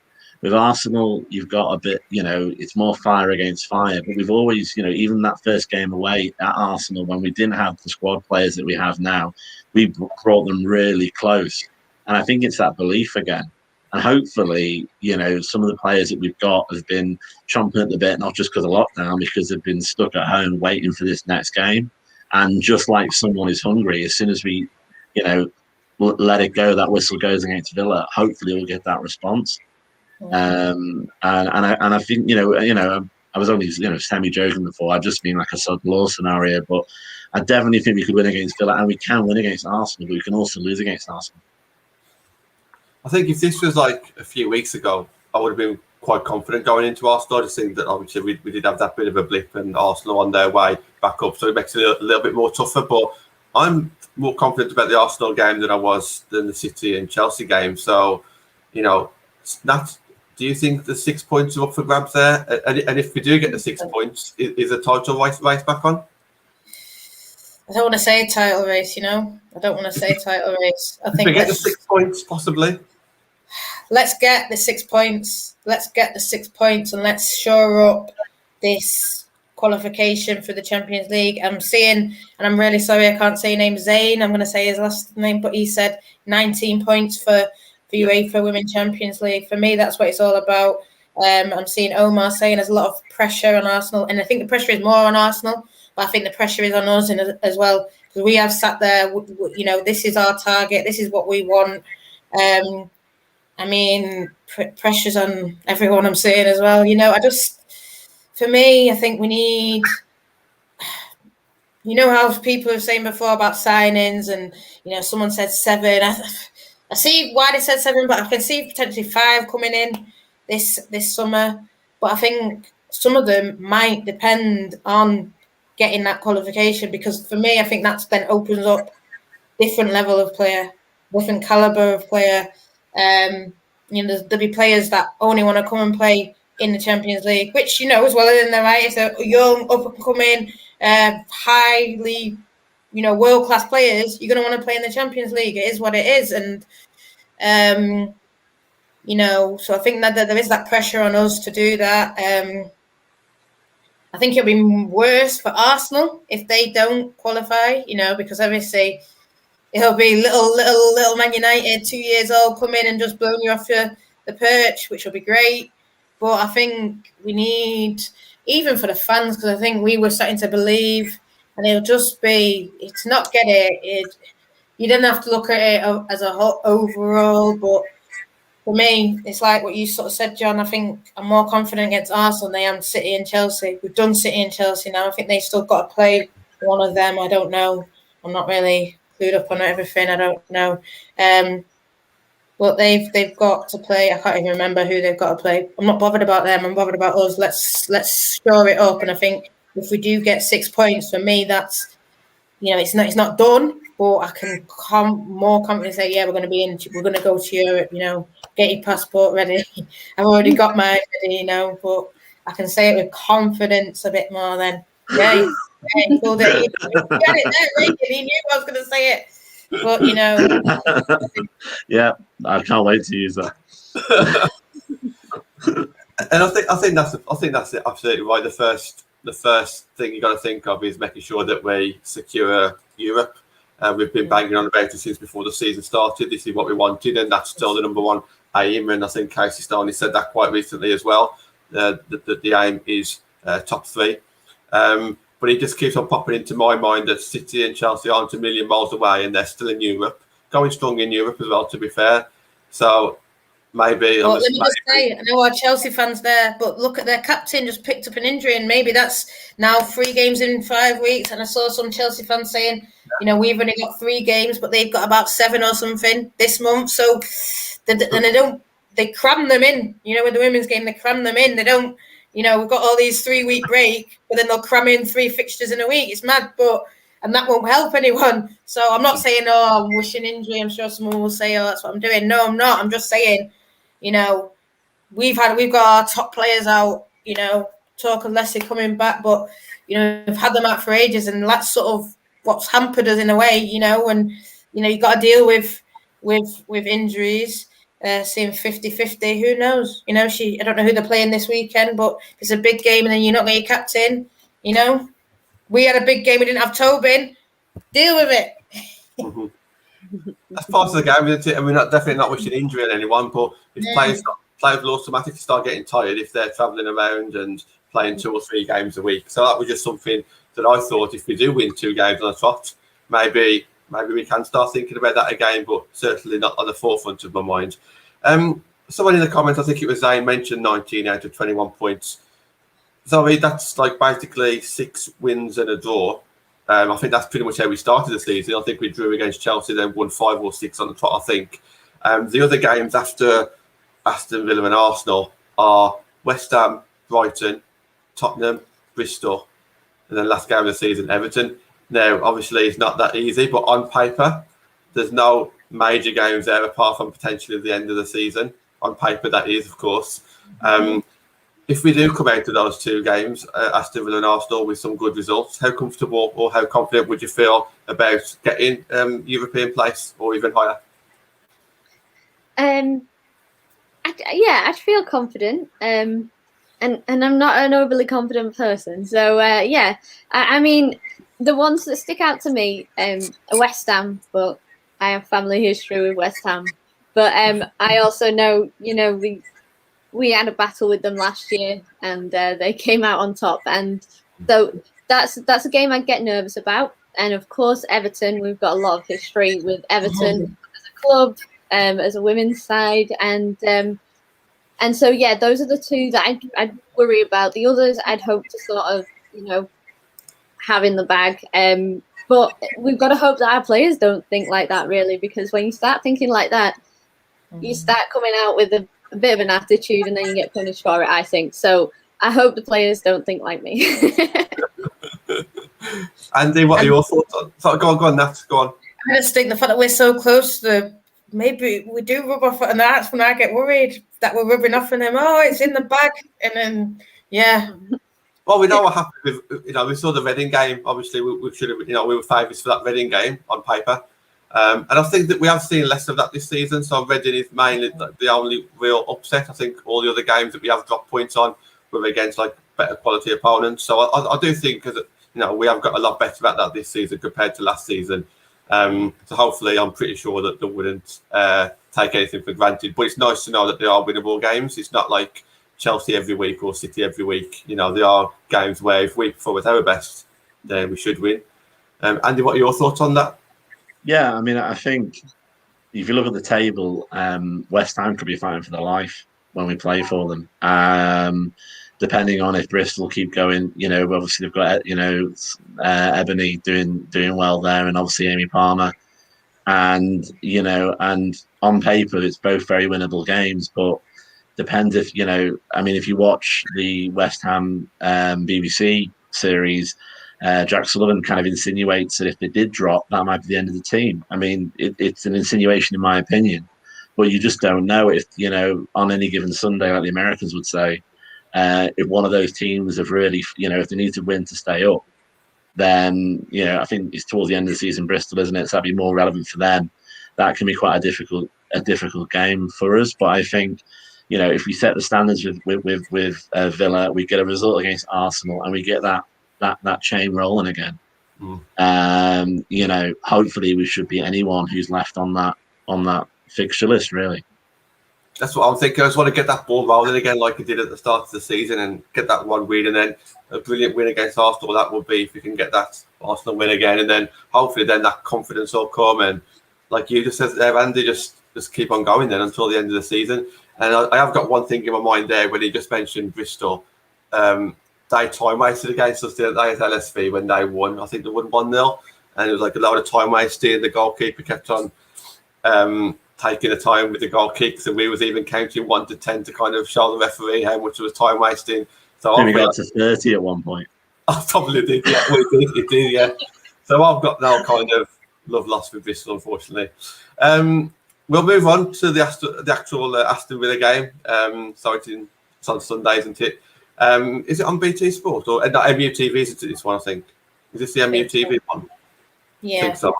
With Arsenal, you've got a bit, it's more fire against fire. But we've always, even that first game away at Arsenal, when we didn't have the squad players that we have now, we brought them really close. And I think it's that belief again. And hopefully, some of the players that we've got have been chomping at the bit, not just because of lockdown, because they've been stuck at home waiting for this next game. And just like someone is hungry, as soon as we, let it go, that whistle goes against Villa, hopefully we'll get that response. And I think I was only semi joking before. I just mean like a sub law scenario, but I definitely think we could win against Villa, and we can win against Arsenal, but we can also lose against Arsenal. I think if this was like a few weeks ago, I would have been quite confident going into Arsenal. I just think that obviously we did have that bit of a blip, and Arsenal on their way back up, so it makes it a little bit more tougher. But I'm more confident about the Arsenal game than I was than the City and Chelsea game. So, that's. Do you think the 6 points are up for grabs there? And if we do get the 6 points, is the title race back on? I don't want to say title race, I don't want to say title race. I think we get the 6 points, possibly. Let's get the 6 points. Let's get the 6 points, and let's shore up this qualification for the Champions League. I'm seeing, and I'm really sorry I can't say your name, Zayn. I'm going to say his last name, but he said 19 points for UEFA Women's Champions League. For me, that's what it's all about. I'm seeing Omar saying there's a lot of pressure on Arsenal, and I think the pressure is more on Arsenal, but I think the pressure is on us as well, because we have sat there, this is our target, this is what we want. Pressure's on everyone, I'm saying as well. For me, I think we need, how people were saying before about signings, and, someone said 7. I see why they said 7, but I can see potentially 5 coming in this summer. But I think some of them might depend on getting that qualification, because for me, I think that's then opens up different level of player, different caliber of player. There'll be players that only want to come and play in the Champions League, which, is well in their right. If they're young, up and coming, highly, world-class players, you're going to want to play in the Champions League. It is what it is. And, so I think that there is that pressure on us to do that. I think it'll be worse for Arsenal if they don't qualify, because obviously it'll be little Man United, 2 years old, come in and just blown you off the perch, which will be great. But I think we need, even for the fans, because I think we were starting to believe, and it'll just be, it's not get it. You don't have to look at it as a whole overall, but for me, it's like what you sort of said, John. I think I'm more confident against Arsenal than I am City and Chelsea. We've done City and Chelsea now. I think they've still got to play one of them. I don't know. I'm not really clued up on everything. I don't know. But they've got to play. I can't even remember who they've got to play. I'm not bothered about them. I'm bothered about us. Let's shore it up. And I think if we do get 6 points, for me, that's, it's not done. But I can more confidently say, yeah, we're going to be in. We're going to go to Europe. Get your passport ready. I've already got mine ready. But I can say it with confidence a bit more. Then, yeah, you pulled it. You got it there, right? He knew I was going to say it. But yeah, I can't wait to use that. And I think that's it, absolutely right. The first thing you got to think of is making sure that we secure Europe. We've been banging on about it since before the season started. This is what we wanted, and that's still the number one aim. And I think Casey Stoney said that quite recently as well. The aim is top 3. But it just keeps on popping into my mind that City and Chelsea aren't a million miles away, and they're still in Europe, going strong in Europe as well, to be fair. So maybe. Well, let me just say, I know our Chelsea fans there, but look at their captain just picked up an injury, and maybe that's now 3 games in 5 weeks. And I saw some Chelsea fans saying, we've only got 3 games, but they've got about 7 or something this month. So, they cram them in. With the women's game, they cram them in. They don't. You know, we've got all these 3-week break, but then they'll cram in 3 fixtures in a week. It's mad, and that won't help anyone. So I'm not saying, I'm wishing injury. I'm sure someone will say, that's what I'm doing. No, I'm not. I'm just saying, you know, we've got our top players out, you know, talk of Leslie coming back, but, you know, we've had them out for ages, and that's sort of what's hampered us in a way, you know, and, you know, you got to deal with injuries. Seeing 50-50, who knows? You know, I don't know who they're playing this weekend, but it's a big game and then you're not going to captain, you know. We had a big game, we didn't have Tobin. Deal with it. That's part of the game, isn't it? And we're definitely not wishing injury on anyone, but if players will automatically start getting tired if they're travelling around and playing 2 or 3 games a week. So that was just something that I thought, if we do win 2 games on a trot, maybe we can start thinking about that again, but certainly not on the forefront of my mind. Someone in the comments, I think it was Zane, mentioned 19 out of 21 points. Sorry, that's like basically 6 wins and a draw. I think that's pretty much how we started the season. I think we drew against Chelsea, then won 5 or 6 on the trot, I think. The other games after Aston Villa and Arsenal are West Ham, Brighton, Tottenham, Bristol, and then last game of the season, Everton. Now, obviously, it's not that easy, but on paper, there's no major games there apart from potentially the end of the season. On paper, that is, of course. If we do come out of those 2 games, Aston Villa and Arsenal, with some good results, how comfortable or how confident would you feel about getting European place or even higher? I'd feel confident. And I'm not an overly confident person. So, I mean, the ones that stick out to me are West Ham, but I have family history with West Ham. But I also know, you know, we had a battle with them last year, and they came out on top. And so that's a game I'd get nervous about. And of course, Everton, we've got a lot of history with Everton as a club, as a women's side, and so those are the 2 that I'd worry about. The others I'd hope to sort of, you know, have in the bag. But we've got to hope that our players don't think like that, really, because when you start thinking like that, you start coming out with a bit of an attitude, and then you get punished for it, I think. So I hope the players don't think like me. Andy, what are your thoughts on? Go on, Nat, go on. I just think the fact that we're so close to maybe we do rub off, and that's when I get worried that we're rubbing off on them. Oh, it's in the bag, and then Well, we know what happened with, you know, we saw the Reading game. Obviously, we should have, you know, we were favourites for that Reading game on paper. And I think that we have seen less of that this season. So Reading is mainly the only real upset. I think all the other games that we have dropped points on were against like better quality opponents. So I do think, because, you know, we have got a lot better at that this season compared to last season. So hopefully, I'm pretty sure that they wouldn't take anything for granted. But it's nice to know that they are winnable games. It's not like Chelsea every week or City every week. You know, there are games where if we perform at our best, then we should win. Andy, what are your thoughts on that? Yeah, I mean, I think if you look at the table, West Ham could be fighting for their life when we play for them. Depending on if Bristol keep going, you know, obviously they've got, you know, Ebony doing well there, and obviously Amy Palmer. And, you know, and on paper, it's both very winnable games, but depends if, you know, I mean, if you watch the West Ham BBC series, Jack Sullivan kind of insinuates that if they did drop, that might be the end of the team. I mean, it's an insinuation in my opinion, but you just don't know if, you know, on any given Sunday, like the Americans would say, if one of those teams have really, you know, if they need to win to stay up, then, you know, I think it's towards the end of the season, Bristol, isn't it? So that'd be more relevant for them. That can be quite a difficult game for us. But I think, you know, if we set the standards with Villa, we get a result against Arsenal, and we get that chain rolling again. You know, hopefully we should be anyone who's left on that fixture list, really. That's what I'm thinking. I just want to get that ball rolling again, like we did at the start of the season, and get that one win, and then a brilliant win against Arsenal. That would be if we can get that Arsenal win again, and then hopefully then that confidence will come, and like you just said there, Andy, just keep on going then until the end of the season. And I have got one thing in my mind there when he just mentioned Bristol. They time wasted against us the other day at LSV when they won. I think they won 1-0, and it was like a lot of time wasted. The goalkeeper kept on taking the time with the goal kicks, and we was even counting 1 to 10 to kind of show the referee how much it was time wasting. So we got to 30 at one point. I probably did, yeah. It did, yeah. So I've got no kind of love lost with Bristol, unfortunately. We'll move on to the actual Aston Villa game. So it's on Sunday, isn't it? Is it on BT Sport or not MUTV? Is it this one? I think. Is this the MUTV one? Yeah, so.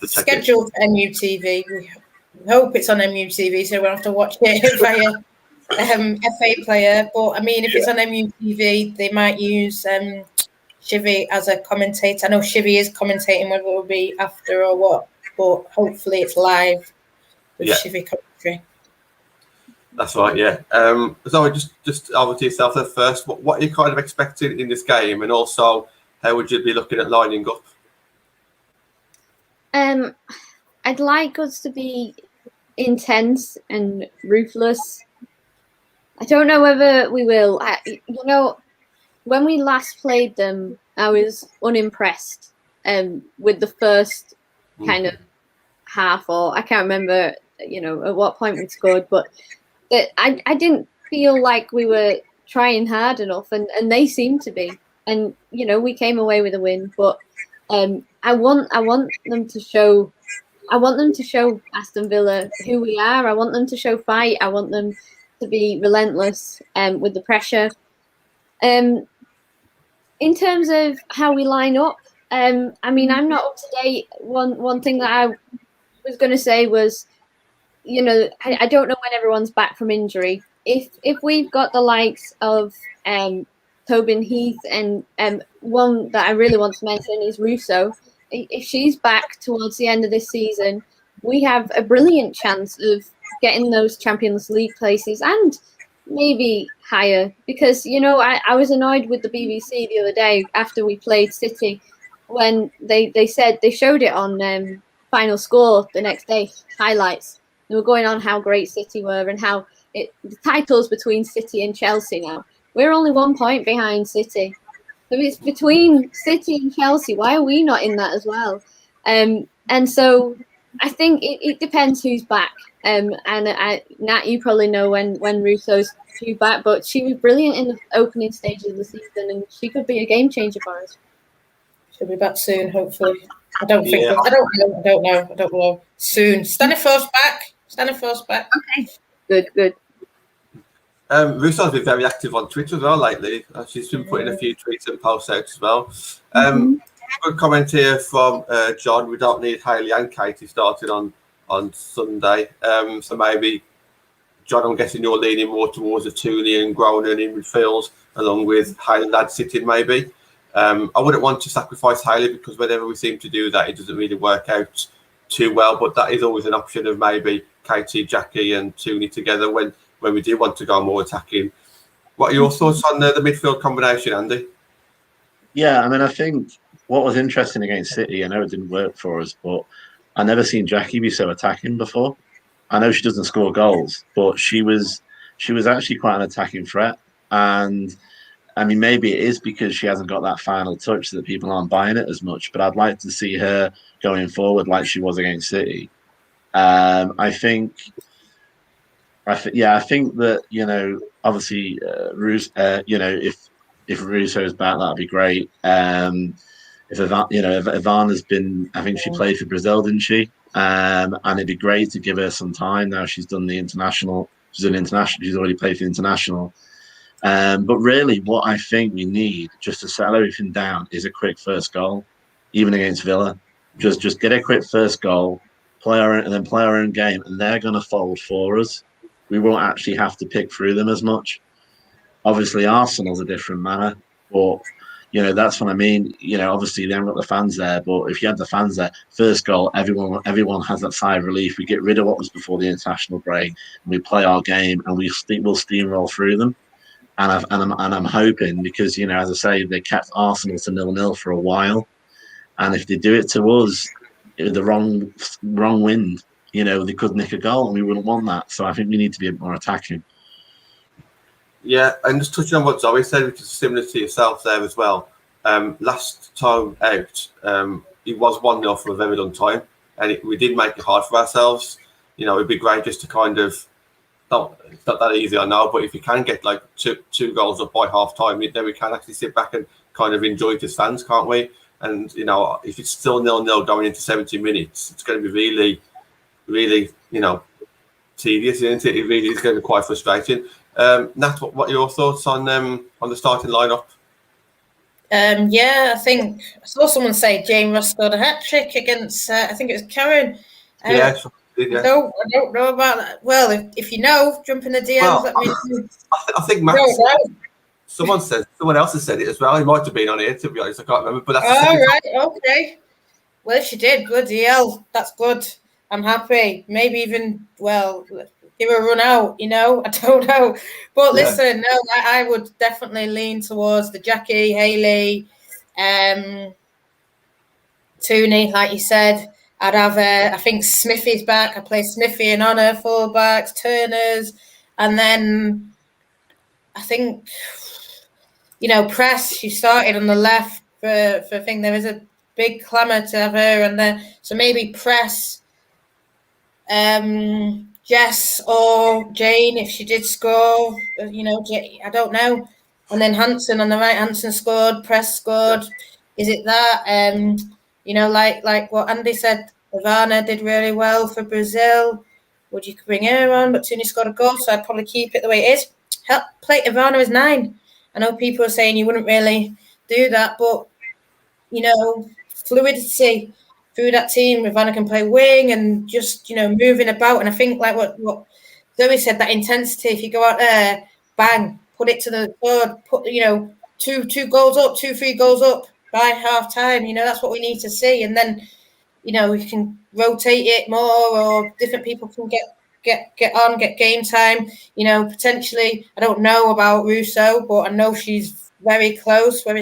It's scheduled for MUTV. We hope it's on MUTV, so we'll have to watch it via FA Player. But I mean, if it's on MUTV, they might use Shivy as a commentator. I know Shivy is commentating, whether it will be after or what, but hopefully it's live with Shivy commentary. That's right, yeah. So just over to yourself then first. What are you kind of expecting in this game, and also how would you be looking at lining up? I'd like us to be intense and ruthless. I don't know whether we will. When we last played them, I was unimpressed with the first kind of half, or I can't remember, at what point we scored, but I didn't feel like we were trying hard enough, and they seemed to be. And, we came away with a win, but I want them to show Aston Villa who we are. I want them to show fight. I want them to be relentless with the pressure. In terms of how we line up, I mean, I'm not up to date. One thing that I was going to say was, I don't know when everyone's back from injury. If we've got the likes of Tobin Heath and one that I really want to mention is Russo. If she's back towards the end of this season, we have a brilliant chance of getting those Champions League places and maybe higher. Because, I was annoyed with the BBC the other day after we played City when they said they showed it on Final Score the next day, highlights. They were going on how great City were and how the titles between City and Chelsea now. We're only 1 point behind City. So it's between City and Chelsea. Why are we not in that as well? And so I think it depends who's back. Nat, you probably know when Russo's due back, but she was brilliant in the opening stages of the season, and she could be a game changer for us. She'll be back soon, hopefully. I don't know. Soon. Staniforth's back. Okay. Good. Russo's been very active on Twitter as well lately. She's been putting a few tweets and posts out as well. Good comment here from John. We don't need Hayley and Katie starting on Sunday. So maybe, John, I'm guessing you're leaning more towards a Tooney and Gronan in midfield, along with Hayley Ladd sitting maybe. I wouldn't want to sacrifice Hayley because whenever we seem to do that, it doesn't really work out too well. But that is always an option of maybe Katie, Jackie and Tooney together when we do want to go more attacking. What are your thoughts on the midfield combination, Andy? Yeah, I mean, I think what was interesting against City, I know it didn't work for us, but I never seen Jackie be so attacking before. I know she doesn't score goals, but she was actually quite an attacking threat. And I mean, maybe it is because she hasn't got that final touch that people aren't buying it as much. But I'd like to see her going forward like she was against City. I think that obviously, if Russo's back, that'd be great. If Ivana's been, I think she played for Brazil, didn't she? And it'd be great to give her some time now. She's done the international. She's already played for the international. But really, what I think we need just to settle everything down is a quick first goal, even against Villa. Just get a quick first goal, play our own game, and they're going to fold for us. We won't actually have to pick through them as much. Obviously, Arsenal's a different matter, but that's what I mean. Obviously they haven't got the fans there, but if you had the fans there, first goal, everyone has that sigh of relief. We get rid of what was before the international break, and we play our game, and we'll steamroll through them. And I'm hoping because as I say, they kept Arsenal to 0-0 for a while, and if they do it to us, the wrong wind, they could nick a goal, and we wouldn't want that. So I think we need to be a bit more attacking. Yeah, and just touching on what Zoe said, which is similar to yourself there as well. Last time out, it was 1-0 for a very long time, and we did make it hard for ourselves. It'd be great just to kind of it's not that easy, I know, but if you can get like two goals up by half time, then we can actually sit back and kind of enjoy it as fans, can't we? And if it's still 0-0 going into 70 minutes, it's going to be really, really, tedious, isn't it? It really is going to be quite frustrating. Nat, what are your thoughts on the starting lineup? Yeah, I think I saw someone say Jane Ross scored a hat trick against I think it was Karen. Yeah. I don't know about that. Well, if you know, jump in the DMs. Let me know. I think Max. Someone else has said it as well. He might have been on here, to be honest. I can't remember. But that's right, okay. Well, if she did, bloody hell, that's good. I'm happy. Maybe even give her a run out. I don't know. But listen, no, I would definitely lean towards the Jackie, Hayley, Tooney, like you said. I'd have, I think Smithy's back. I play Smithy and Honor, fullbacks, Turners. And then I think, Press, she started on the left for thing. There is a big clamour to have her and there. So maybe Press, Jess or Jane, if she did score, I don't know. And then Hanson on the right, Hanson scored, Press scored. Is it that? Like what Andy said, Ivana did really well for Brazil. Would you bring her on? But Tooney scored a goal, so I'd probably keep it the way it is. Play Ivana as 9. I know people are saying you wouldn't really do that, but, fluidity through that team. Ivana can play wing and just, moving about. And I think like what Zoe said, that intensity, if you go out there, bang, put it to the board, put, two goals up, 2-3 goals up by half time. That's what we need to see. And then, we can rotate it more, or different people can get game time. Potentially, I don't know about Russo, but I know she's very close. I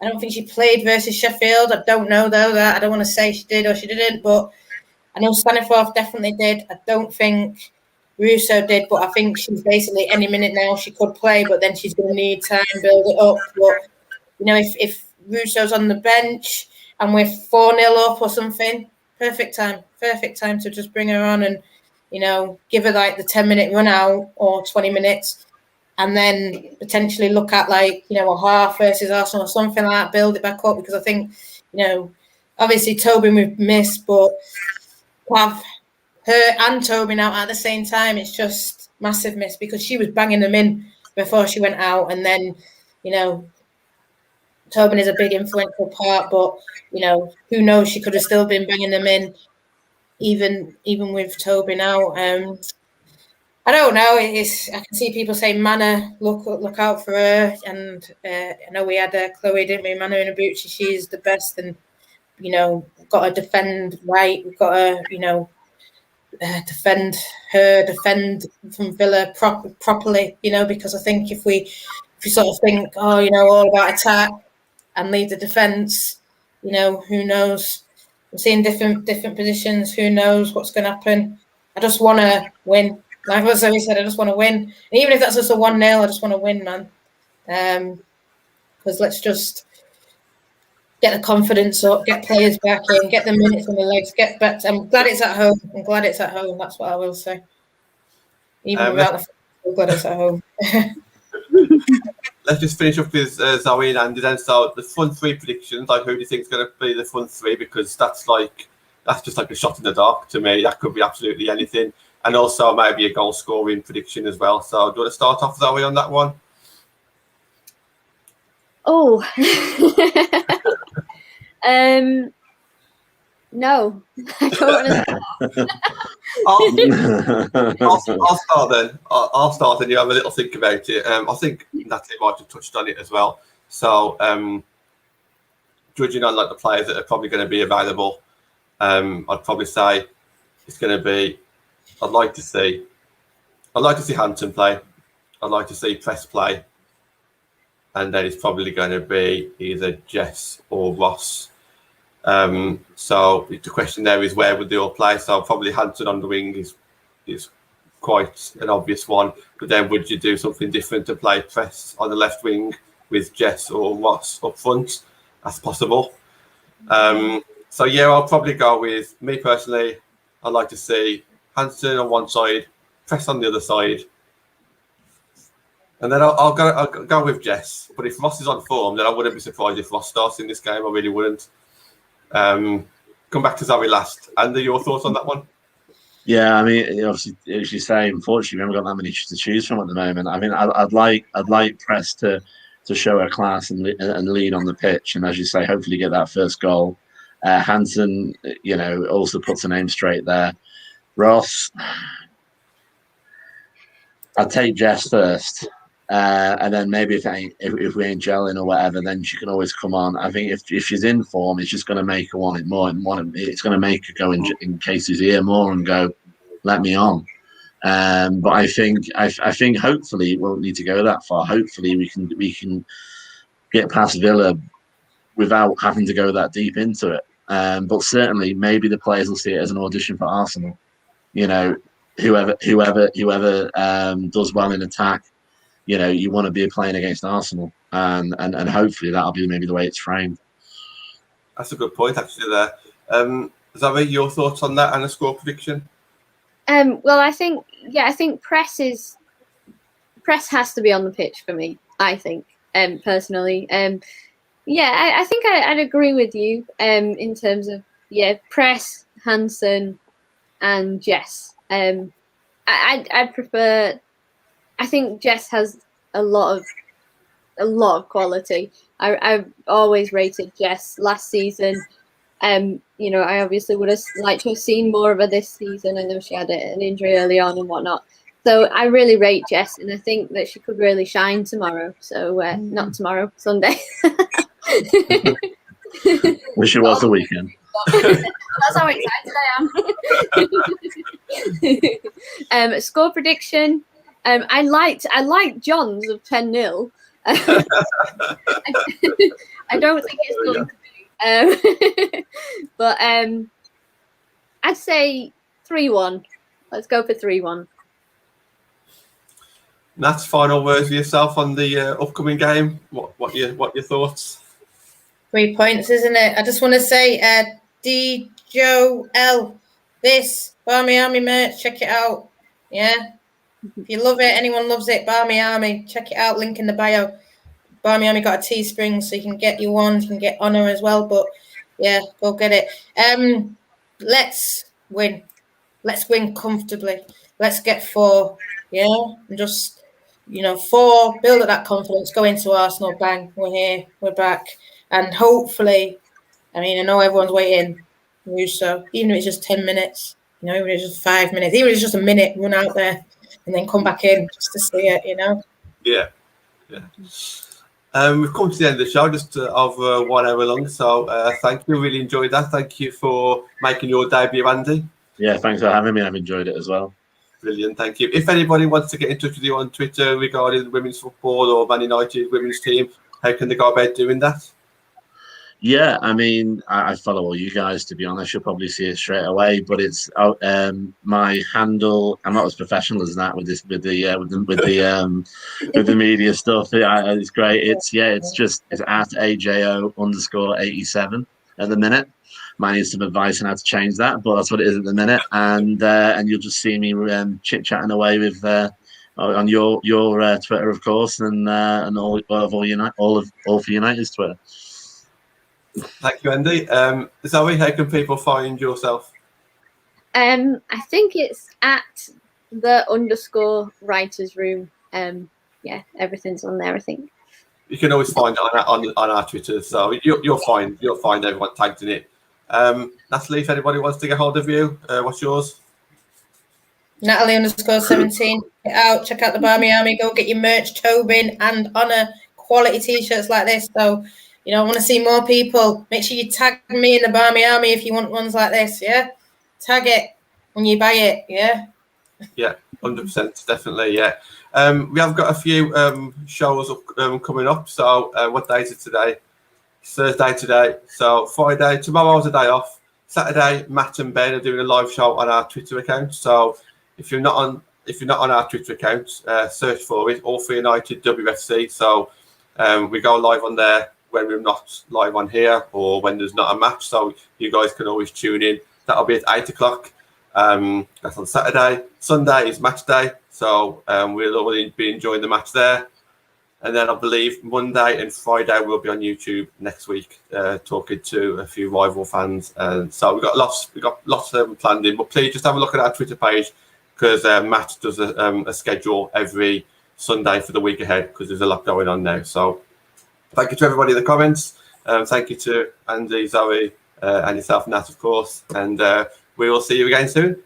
don't think she played versus Sheffield. I don't know though that. I don't want to say she did or she didn't, but I know Staniforth definitely did. I don't think Russo did, but I think she's basically any minute now she could play, but then she's going to need time, build it up. But if Russo's on the bench and we're 4-0 up or something, perfect time to just bring her on and, give her like the 10-minute run out or 20 minutes and then potentially look at like, a half versus Arsenal or something like that, build it back up, because I think, obviously Tobin we've missed, but to have her and Tobin out at the same time, it's just massive miss, because she was banging them in before she went out. And then, Tobin is a big influential part, but who knows? She could have still been banging them in, even with Tobin out. I don't know. I can see people saying Mana, look out for her. And I know we had Chloe, didn't we? Mana Inabuchi, she's the best, and got to defend right. We've got to defend from Villa properly. Because I think if we sort of think, all about attack and leave the defence, who knows? I'm seeing different positions. Who knows what's going to happen? I just want to win. Like what Zoe said, I just want to win. And even if that's just a 1-0, I just want to win, man. Because let's just get the confidence up, get players back in, get the minutes on the legs, get back. I'm glad it's at home. That's what I will say. Even without the I'm glad it's at home. Let's just finish up with Zoe and Andy then. So the front 3 predictions, like who do you think is going to be the front 3? Because that's just like a shot in the dark to me. That could be absolutely anything. And also maybe a goal scoring prediction as well. So do you want to start off, Zoe, on that one? Oh. No, I don't want to. I'll start then. I'll start and you have a little think about it. I think Natalie might have touched on it as well. So judging on like the players that are probably going to be available, I'd probably say it's going to be. I'd like to see Hampton play. I'd like to see Press play, and then it's probably going to be either Jess or Ross. So the question there is where would they all play? So probably Hampton on the wing is quite an obvious one. But then would you do something different to play Press on the left wing with Jess or Ross up front? That's possible. So yeah, I'll probably go with me personally. I'd like to see Hanson on one side, Press on the other side. And then I'll go with Jess. But if Ross is on form, then I wouldn't be surprised if Ross starts in this game. I really wouldn't. Come back to Zoe last. Andy, your thoughts on that one? Yeah, I mean, obviously, as you say, unfortunately, we haven't got that many to choose from at the moment. I mean, I'd like Press to show her class and lead on the pitch, and as you say, hopefully get that first goal. Hansen, also puts a name straight there. Ross, I'd take Jess first, and then maybe if we ain't gelling or whatever, then she can always come on. I think if she's in form, it's just going to make her want it more. It's going to make her go in Casey's ear more and go, let me on. But I think hopefully it won't need to go that far. Hopefully we can get past Villa without having to go that deep into it. But certainly maybe the players will see it as an audition for Arsenal. Whoever does well in attack, you want to be playing against Arsenal, and hopefully that'll be maybe the way it's framed. That's a good point, actually. There, Zoe, your thoughts on that and a score prediction? Well, I think Press has to be on the pitch for me. I think, personally, I think I'd agree with you in terms of Press, Hansen, and Jess. I prefer. I think Jess has a lot of quality. I've always rated Jess last season. I obviously would have liked to have seen more of her this season. I know she had an injury early on and whatnot. So I really rate Jess, and I think that she could really shine tomorrow. So not tomorrow, Sunday. Wish it was the weekend. That's how excited I am. Score prediction. I liked John's of 10-0. I don't think it's going to be. But I'd say 3-1. Let's go for 3-1. Nat's final words for yourself on the upcoming game. What your thoughts? 3 points, isn't it? I just want to say, DJL, this Barmy Army merch, check it out. Yeah. If you love it, anyone loves it, Barmy Army, check it out. Link in the bio. Barmy Army got a Teespring, so you can get you one. You can get Honor as well, but yeah, go get it. Let's win. Let's win comfortably. Let's get 4. Yeah, and just 4. Build up that confidence. Go into Arsenal. Bang. We're here. We're back. And hopefully, I know everyone's waiting. So even if it's just 10 minutes, even if it's just 5 minutes, even if it's just a minute, run out there and then come back in just to see it. Yeah. We've come to the end of the show, just over 1 hour long. So thank you. Really enjoyed that. Thank you for making your debut, Andy. Yeah, thanks for having me. I've enjoyed it as well. Brilliant, thank you. If anybody wants to get in touch with you on Twitter regarding women's football or Man United women's team, how can they go about doing that? Yeah, I follow all you guys. To be honest, you'll probably see it straight away. But it's my handle. I'm not as professional as that with the media stuff. It's great. It's at AJO_87 at the minute. Might need some advice on how to change that, but that's what it is at the minute. And you'll just see me chit chatting away with on your Twitter, of course, and all for United's Twitter. Thank you, Andy. Zoe, how can people find yourself? I think it's at _writers room. Everything's on there, I think. You can always find it on our Twitter, so you'll find everyone tagged in it. Natalie, if anybody wants to get hold of you, what's yours? Natalie_17. Get out, check out the Barmy Army, go get your merch, Tobin and Honor quality t-shirts like this. So I want to see more people. Make sure you tag me in the Barmy Army if you want ones like this, yeah? Tag it when you buy it, yeah? Yeah, 100%, definitely, yeah. We have got a few shows coming up. So what day is it today? It's Thursday today. So Friday, tomorrow's a day off. Saturday, Matt and Ben are doing a live show on our Twitter account. So if you're not on our Twitter account, search for it, All for United WFC. So we go live on there when we're not live on here or when there's not a match. So you guys can always tune in. That'll be at 8 o'clock. That's on Saturday. Sunday is match day, so we'll all be enjoying the match there. And then I believe Monday and Friday we'll be on YouTube next week, talking to a few rival fans. And so we've got lots of them planned in. But please just have a look at our Twitter page, because Matt does a schedule every Sunday for the week ahead, because there's a lot going on now. So thank you to everybody in the comments. Thank you to Andy, Zoe, and yourself, Nat, of course. And we will see you again soon.